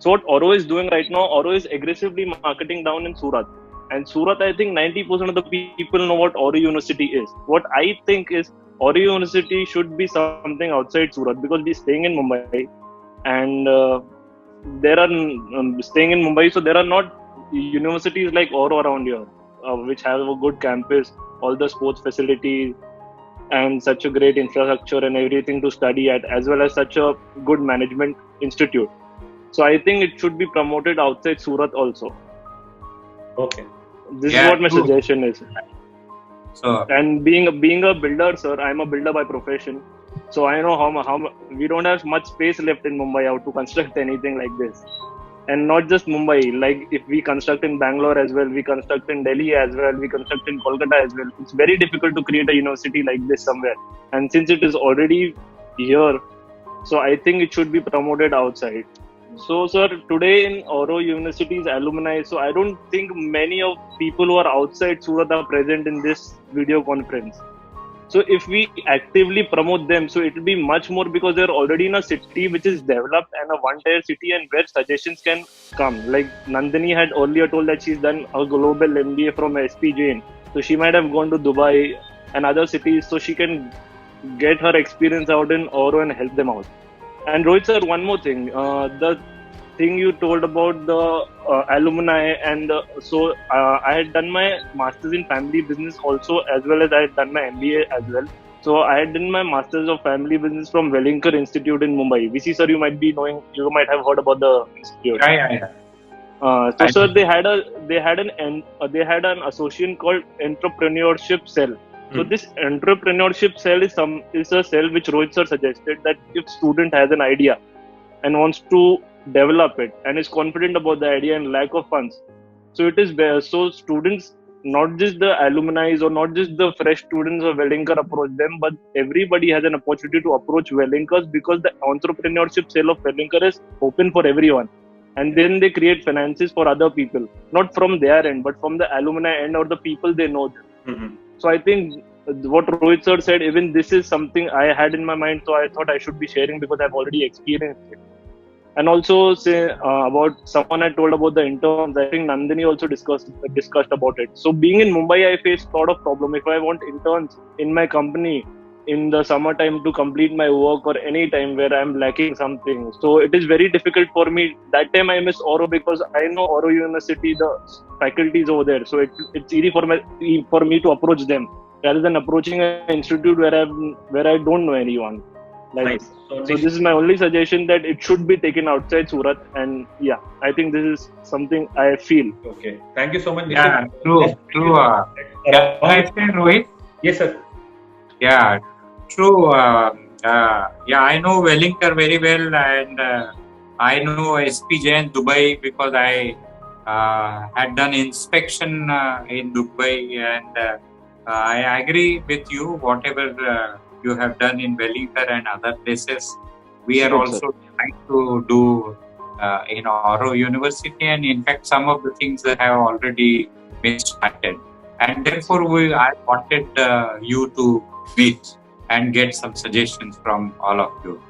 So what Auro is doing right now, Auro is aggressively marketing down in Surat. And Surat, I think 90% of the people know what Auro University is. What I think is Auro University should be something outside Surat because we're staying in Mumbai, and there are staying in Mumbai, so there are not universities like Auro around here, which have a good campus, all the sports facilities, and such a great infrastructure and everything to study at, as well as such a good management institute. So I think it should be promoted outside Surat also. Okay. This Yeah, is what my true. suggestion is. So, And being a builder, sir, I'm a builder by profession. So I know how we don't have much space left in Mumbai how to construct anything like this. And not just Mumbai, like if we construct in Bangalore as well, we construct in Delhi as well, we construct in Kolkata as well. It's very difficult to create a university like this somewhere. And since it is already here, so I think it should be promoted outside. So, sir, today in Auro University's alumni, so I don't think many of people who are outside Surat are present in this video conference. So if we actively promote them, so it will be much more because they're already in a city which is developed and a one-tier city and where suggestions can come. Like Nandini had earlier told that she's done a global MBA from SP Jain. So she might have gone to Dubai and other cities so she can get her experience out in Auro and help them out. And Rohit sir, one more thing. The thing you told about the alumni and I had done my master's in family business also, as well as I had done my MBA as well. So I had done my master's of family business from Wellinger Institute in Mumbai. VC sir, you might be knowing, you might have heard about the institute. yeah. So sir, they had an association called Entrepreneurship Cell. So this entrepreneurship cell is a cell which Rohit sir suggested that if student has an idea and wants to develop it and is confident about the idea and lack of funds, so it is there. So students, not just the alumni or not just the fresh students of Wellinger approach them, but everybody has an opportunity to approach Wellinkers because the entrepreneurship cell of Wellinger is open for everyone. And then they create finances for other people, not from their end, but from the alumni end or the people they know. So I think what Rohit sir said, even this is something I had in my mind, so I thought I should be sharing because I've already experienced it. And also say about someone I told about the interns, I think Nandini also discussed about it. So being in Mumbai, I faced a lot of problem. If I want interns in my company in the summertime to complete my work or any time where I'm lacking something, so it is very difficult for me. That time I miss Auro because I know Auro University, the faculties over there, so it's easy for me to approach them rather than approaching an institute where I don't know anyone. Nice. So this is my only suggestion, that it should be taken outside Surat, and yeah, I think this is something I feel. Okay. Thank you so much. Yeah, true. Can I say, Rohit? Yes, sir. Yeah, true. I know Wellinger very well, and I know SP Jain Dubai because I had done inspection in Dubai, and I agree with you. Whatever you have done in Wellinger and other places, we are also trying to do in Auro University, and in fact, some of the things that have already been started. And therefore, I wanted you to meet and get some suggestions from all of you.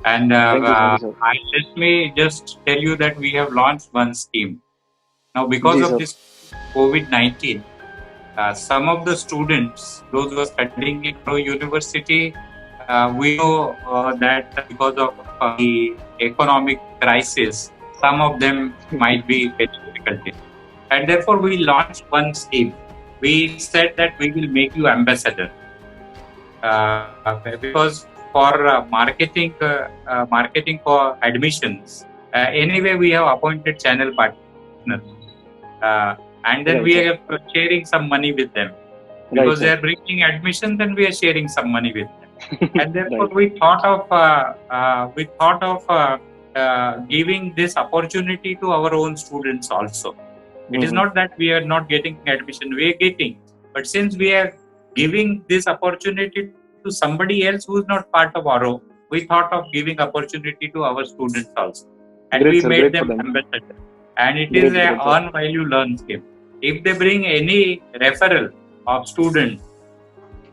And Thank you, sir. let me just tell you that we have launched one scheme. Now, because of this COVID-19, some of the students, those who are studying in Pro University, we know that because of the economic crisis, some of them might be facing difficulty. And therefore, we launched one scheme. We said that we will make you ambassador. Because for marketing for admissions, anyway, we have appointed channel partners. And then we are sharing some money with them. Because they are bringing admission, then we are sharing some money with them. And therefore, we thought of giving this opportunity to our own students also. It is not that we are not getting admission, we are getting. But since we are giving this opportunity to somebody else who is not part of RO, we thought of giving opportunity to our students also. And we made them ambassador. And it is a earn while you learn scheme. If they bring any referral of students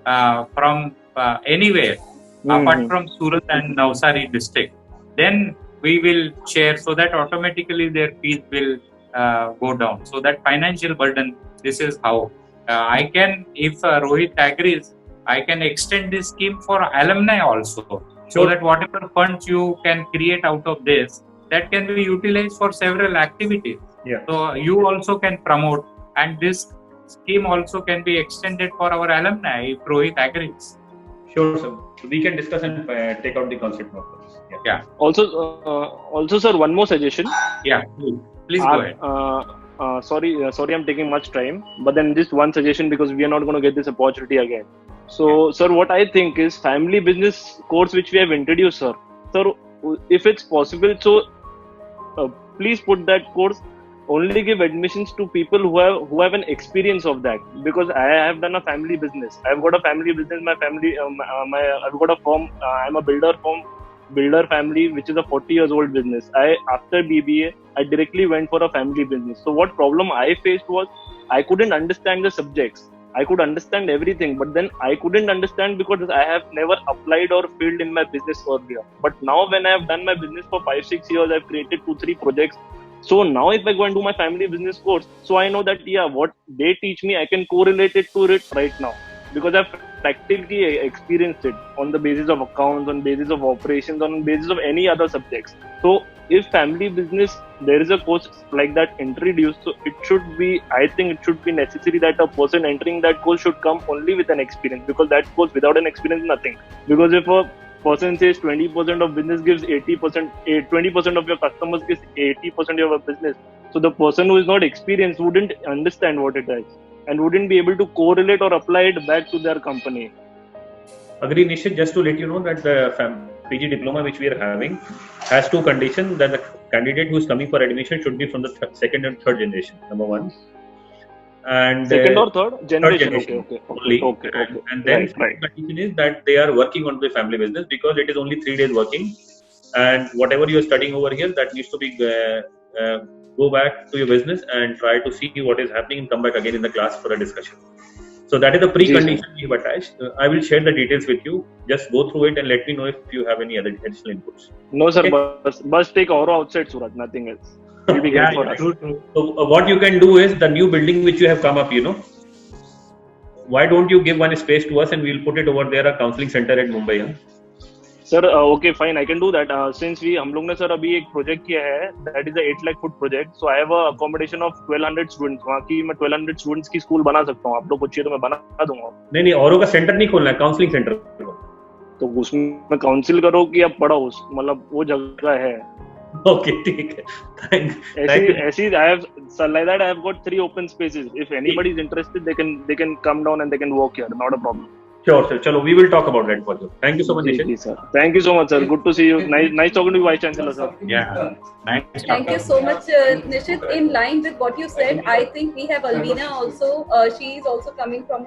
from anywhere, apart from Surat and Navsari district, then we will share so that automatically their fees will go down. So that financial burden, this is how I can, if Rohit agrees, I can extend this scheme for alumni also. So that whatever funds you can create out of this, that can be utilized for several activities. So you also can promote, and this scheme also can be extended for our alumni if Rohit agrees. Sure, sir. We can discuss and take out the concept of this. Yeah. Also, sir, one more suggestion. Yeah, please go ahead. Sorry, I'm taking much time, but then just one suggestion because we are not going to get this opportunity again. So, sir, what I think is family business course which we have introduced, sir. Sir, if it's possible, so please put that course. Only give admissions to people who have an experience of that, because I have done a family business. I've got a family business. My family, I've got a firm. I'm a builder family, which is a 40 years old business. After BBA, I directly went for a family business. So what problem I faced was I couldn't understand the subjects. I could understand everything, but then I couldn't understand because I have never applied or failed in my business earlier. But now when I have done my business for 5-6 years, I've created 2-3 projects. So now if I go and do my family business course, so I know that, what they teach me, I can correlate it to it right now. Because I've practically experienced it on the basis of accounts, on basis of operations, on basis of any other subjects. So if family business, there is a course like that introduced, so I think it should be necessary that a person entering that course should come only with an experience, because that course without an experience, nothing. Because if a person says 20% of business gives 80%, 20% of your customers gives 80% of your business. So the person who is not experienced wouldn't understand what it is and wouldn't be able to correlate or apply it back to their company. Agree, Nishit. Just to let you know that the PG diploma which we are having has two conditions: that the candidate who is coming for admission should be from the second and third generation, number one. And second or third generation. Okay. And then the condition is that they are working on the family business, because it is only 3 days working, and whatever you are studying over here, that needs to be go back to your business and try to see what is happening and come back again in the class for a discussion. So that is the precondition we have attached. I will share the details with you. Just go through it and let me know if you have any other additional inputs. No, sir. Okay? Bus take Auro outside Surat. Nothing else. Will be great for us. True. So what you can do is the new building which you have come up, why don't you give one space to us and we'll put it over there, a counseling center at Mumbai. Sir, okay, fine, I can do that. Since हम लोग ने sir अभी एक project किया है, that is a 8 lakh foot project. So I have a accommodation of 1200 students. वहाँ की मैं 1200 students की स्कूल बना सकता हूँ. आप लोग को चाहिए तो मैं बना दूंगा. नहीं, औरों का सेंटर नहीं खोलना है, काउंसलिंग सेंटर. तो उसमें काउंसिल करो कि आप पढ़ो, मतलब वो जगह है. Okay, ठीक है. ऐसी I have like that. I have got 3 open spaces. If anybody is interested, they can come down and they can work here. Not a problem. Sure, sir. Chalo, we will talk about that for you. Thank you so much, Nishit. Sir. Thank you so much, sir. Good to see you. Nice talking to you, Vice Chancellor, sir. Yeah. Thank you so much, Nishit. In line with what you said, I think we have Alvina also. She is also coming from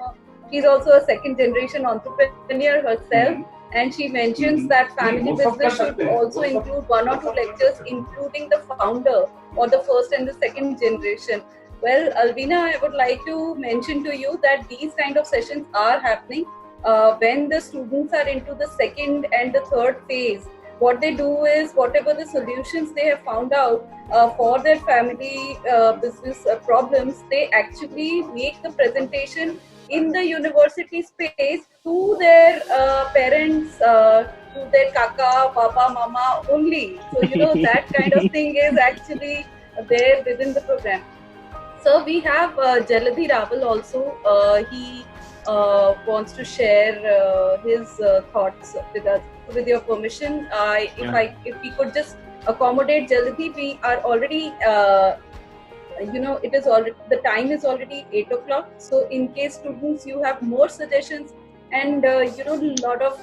she's also a second generation entrepreneur herself. And she mentions that family business should also include 1 or 2 lectures, including the founder or the first and the second generation. Well, Alvina, I would like to mention to you that these kind of sessions are happening when the students are into the second and the third phase. what they do is whatever the solutions they have found out for their family business problems, they actually make the presentation in the university space to their parents, to their kaka, papa, mama only. So, that kind of thing is actually there within the program. So we have Jaladhi Raval also. He wants to share his thoughts with us. With your permission, if we could just accommodate Jaladhi, we are already, it is already, the time is already 8 o'clock. So in case students, you have more suggestions and lot of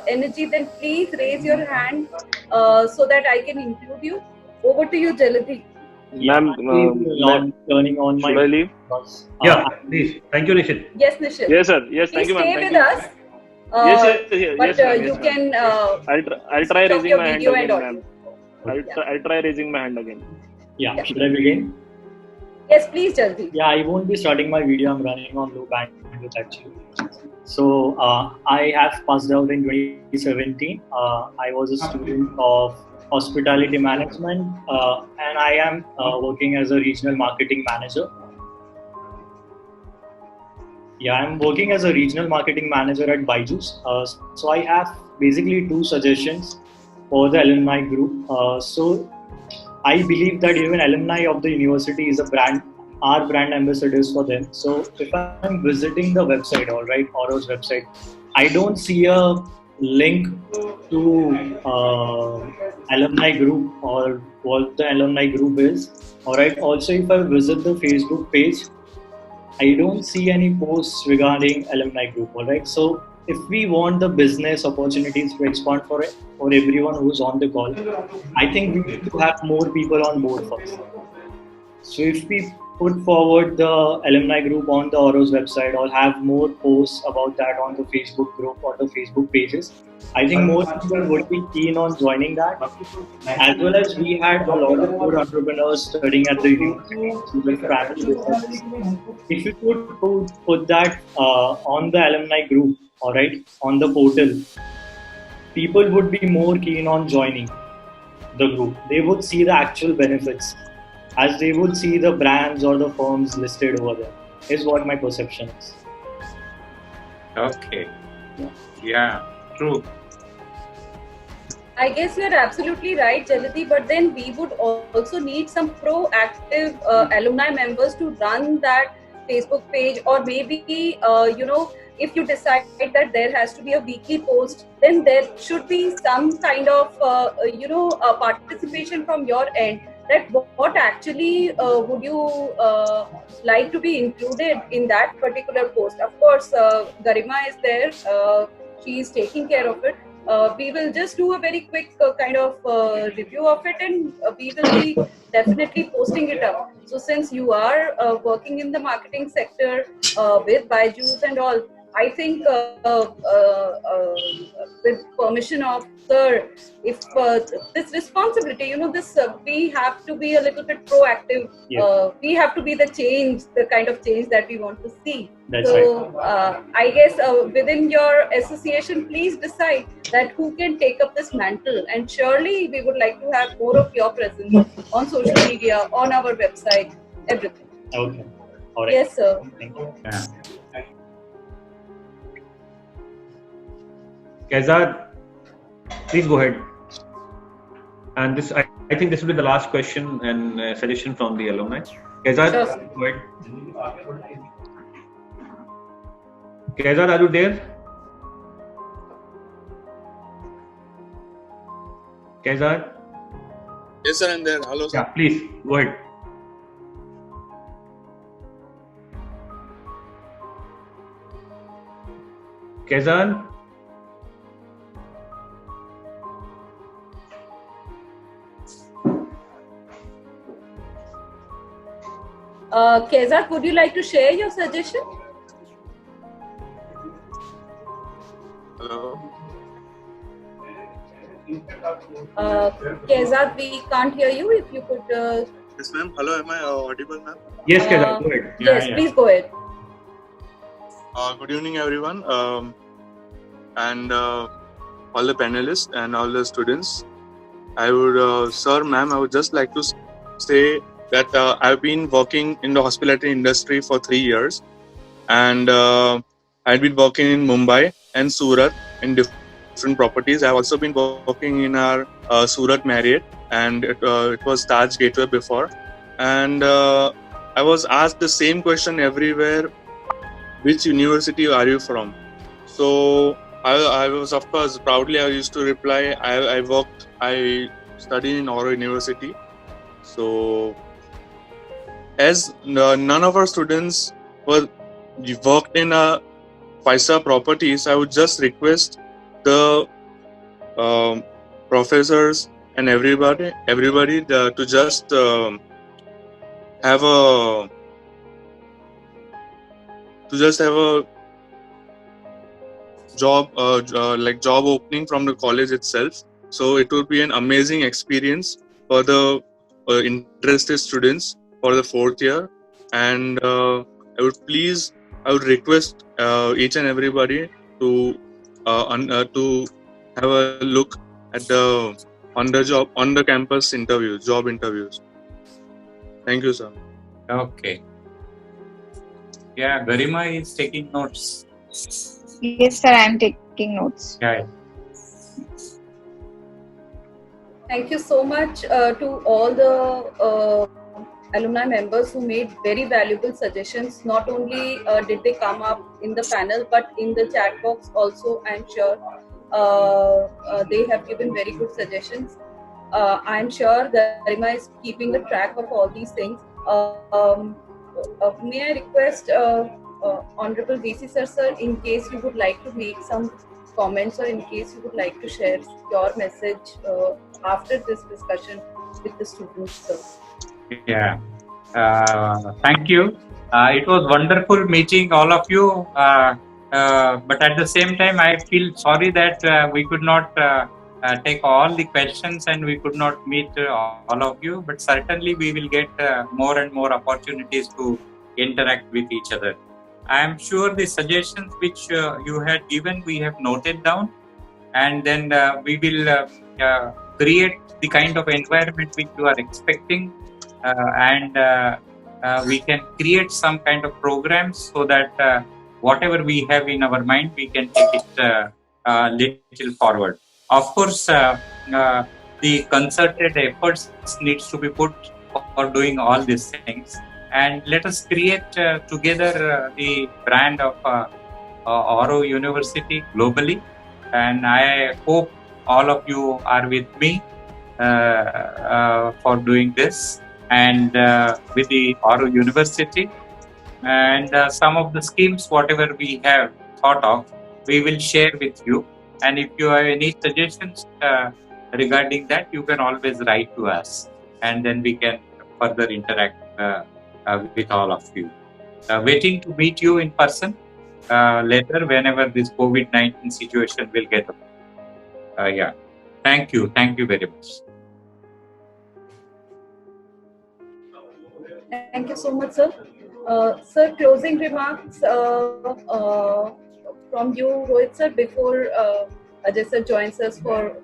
energy, then please raise your hand so that I can include you. Over to you, Jaladhi. Ma'am, turning on my. Should I leave? Please. Thank you, Nishit. Yes, Nishit. Yes, sir. Yes, thank you, ma'am. Stay with us. Yes, you can. I'll try raising my hand again, ma'am. Yeah. I'll try raising my hand again. Yeah. Should I begin? Yes, please, Jaldi. Yeah, I won't be starting my video. I'm running on low bandwidth actually. So I have passed out in 2017. I was a student of hospitality management, and I am working as a regional marketing manager. Yeah, I'm working as a regional marketing manager at Byju's. So I have basically two suggestions for the alumni group. So I believe that even alumni of the university is are brand ambassadors for them. So if I'm visiting the website, all right, Auro's website, I don't see a link to alumni group or what the alumni group is. All right. Also, if I visit the Facebook page, I don't see any posts regarding alumni group. All right. So if we want the business opportunities to expand for everyone who's on the call, I think we need to have more people on board first. So if we put forward the alumni group on the Auro's website or have more posts about that on the Facebook group or the Facebook pages, I think more people would be keen on joining that. As well as we had a lot of more entrepreneurs studying at the university. If you could put that on the alumni group, all right, on the portal, people would be more keen on joining the group. They would see the actual benefits, as they would see the brands or the firms listed over there, is what my perception is. Okay. Yeah, true. I guess you're absolutely right, Jaladhi, but then we would also need some proactive alumni members to run that Facebook page, or maybe, if you decide that there has to be a weekly post, then there should be some kind of, participation from your end. That what actually would you like to be included in that particular post? Of course, Garima is there. She is taking care of it. We will just do a very quick kind of review of it, and we will be definitely posting it up. So since you are working in the marketing sector with Byju's and all, I think with permission of sir, if this responsibility, this we have to be a little bit proactive. Yeah. We have to be the kind of change that we want to see. That's so right. I guess within your association, please decide that who can take up this mantle. And surely we would like to have more of your presence on social media, on our website, everything. Okay. All right. Yes, sir. Thank you. Yeah. Kaizad, please go ahead. And this, I think this will be the last question and suggestion from the alumni. Kaizad, Sure. go ahead. Kaizad, are you there? Kaizad? Yes, sir, I'm there. Hello, sir. Yeah, please, go ahead. Kaizad? Kaizad, would you like to share your suggestion? Hello. Kaizad, we can't hear you. If you could. Yes, ma'am. Hello, am I audible, ma'am? Yes, Kaizad, go ahead. Yes, please go ahead. Good evening, everyone. And all the panelists and all the students. I would, sir, ma'am, I would just like to say that I've been working in the hospitality industry for 3 years, and I've been working in Mumbai and Surat in different properties. I've also been working in our Surat Marriott, and it was Taj Gateway before. And I was asked the same question everywhere: which university are you from? So I was, of course, proudly I used to reply, I studied in Auro University. So as none of our students worked in a 5-star properties, I would just request the professors and everybody to just have a job job opening from the college itself. So it would be an amazing experience for the interested students for the 4th year. And I would request each and everybody to have a look at the on the campus job interviews. Thank you, sir. Okay. Yeah, Garima is taking notes. Yes, sir, I am taking notes. Yeah. Thank you so much to all the alumni members who made very valuable suggestions. Not only did they come up in the panel, but in the chat box also, I'm sure they have given very good suggestions. I'm sure that Garima is keeping the track of all these things. May I request Honorable VC sir, in case you would like to make some comments, or in case you would like to share your message after this discussion with the students, sir. Yeah. Thank you. It was wonderful meeting all of you. But at the same time, I feel sorry that we could not take all the questions and we could not meet all of you. But certainly we will get more and more opportunities to interact with each other. I am sure the suggestions which you had given, we have noted down, and then we will create the kind of environment which you are expecting, and we can create some kind of programs so that whatever we have in our mind, we can take it little forward. Of course, the concerted efforts needs to be put for doing all these things. And let us create together the brand of Auro University globally. And I hope all of you are with me for doing this, and with the Auro University. And some of the schemes, whatever we have thought of, we will share with you. And if you have any suggestions regarding that, you can always write to us, and then we can further interact with all of you. Waiting to meet you in person later whenever this COVID-19 situation will get up. Yeah. Thank you very much. Thank you so much, sir. Sir, closing remarks from you, Rohit sir, before Ajay sir joins us for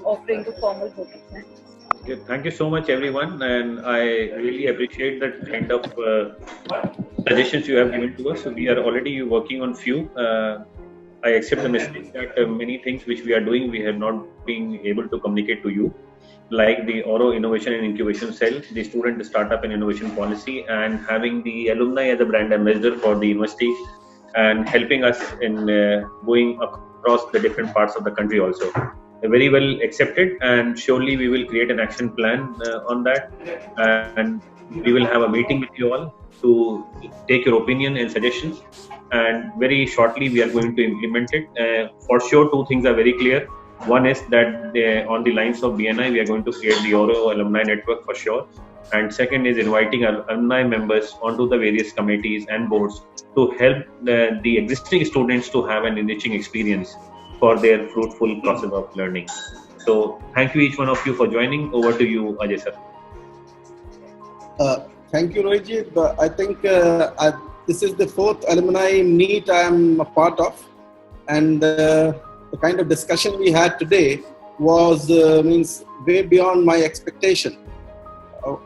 offering the formal voting. Okay, thank you so much, everyone, and I really appreciate that kind of suggestions you have given to us. So we are already working on few. I accept the mistake that many things which we are doing, we have not been able to communicate to you, like the Auro Innovation and Incubation Cell, the Student Startup and Innovation Policy, and having the alumni as a brand ambassador for the university, and helping us in going across the different parts of the country also. Very well accepted, and surely we will create an action plan on that, and we will have a meeting with you all to take your opinion and suggestions, and very shortly we are going to implement it. For sure, two things are very clear. One is that on the lines of BNI, we are going to create the Auro Alumni Network for sure, and second is inviting alumni members onto the various committees and boards to help the existing students to have an enriching experience for their fruitful process of learning. So thank you each one of you for joining. Over to you, Ajay sir. Thank you, Rohitji. I think this is the 4th alumni meet I am a part of, and the kind of discussion we had today was means way beyond my expectation.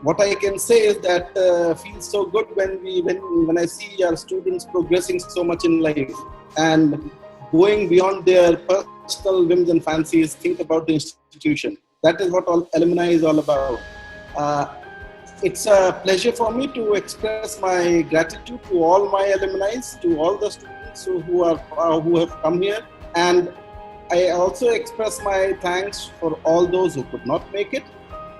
What I can say is that feels so good when I see our students progressing so much in life and going beyond their personal whims and fancies, think about the institution. That is what all alumni is all about. It's a pleasure for me to express my gratitude to all my alumni, to all the students who have come here, and I also express my thanks for all those who could not make it.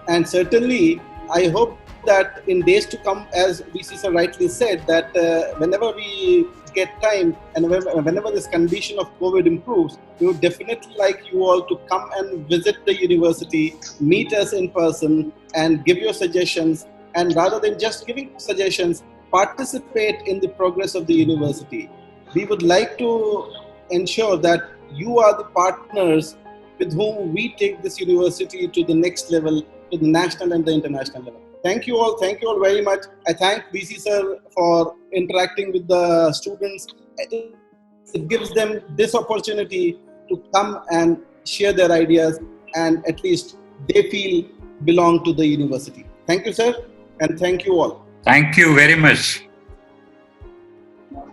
And certainly, I hope that in days to come, as VC sir rightly said, that whenever we get time and whenever this condition of COVID improves, we would definitely like you all to come and visit the university, meet us in person, and give your suggestions. And rather than just giving suggestions, participate in the progress of the university. We would like to ensure that you are the partners with whom we take this university to the next level, to the national and the international level. Thank you all very much. I thank VC sir for interacting with the students. It gives them this opportunity to come and share their ideas, and at least they feel belong to the university. Thank you, sir, and thank you all. Thank you very much.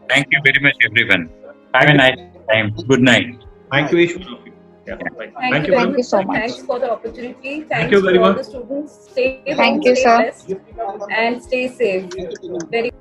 Thank you very much, everyone. Have a nice time. Good night. Thank you, each one of you. Yeah. Thank you Thank you so much. Thanks for the opportunity. Thanks you very to all much. the students. Stay Thank home, you, stay sir. blessed, and stay safe. Very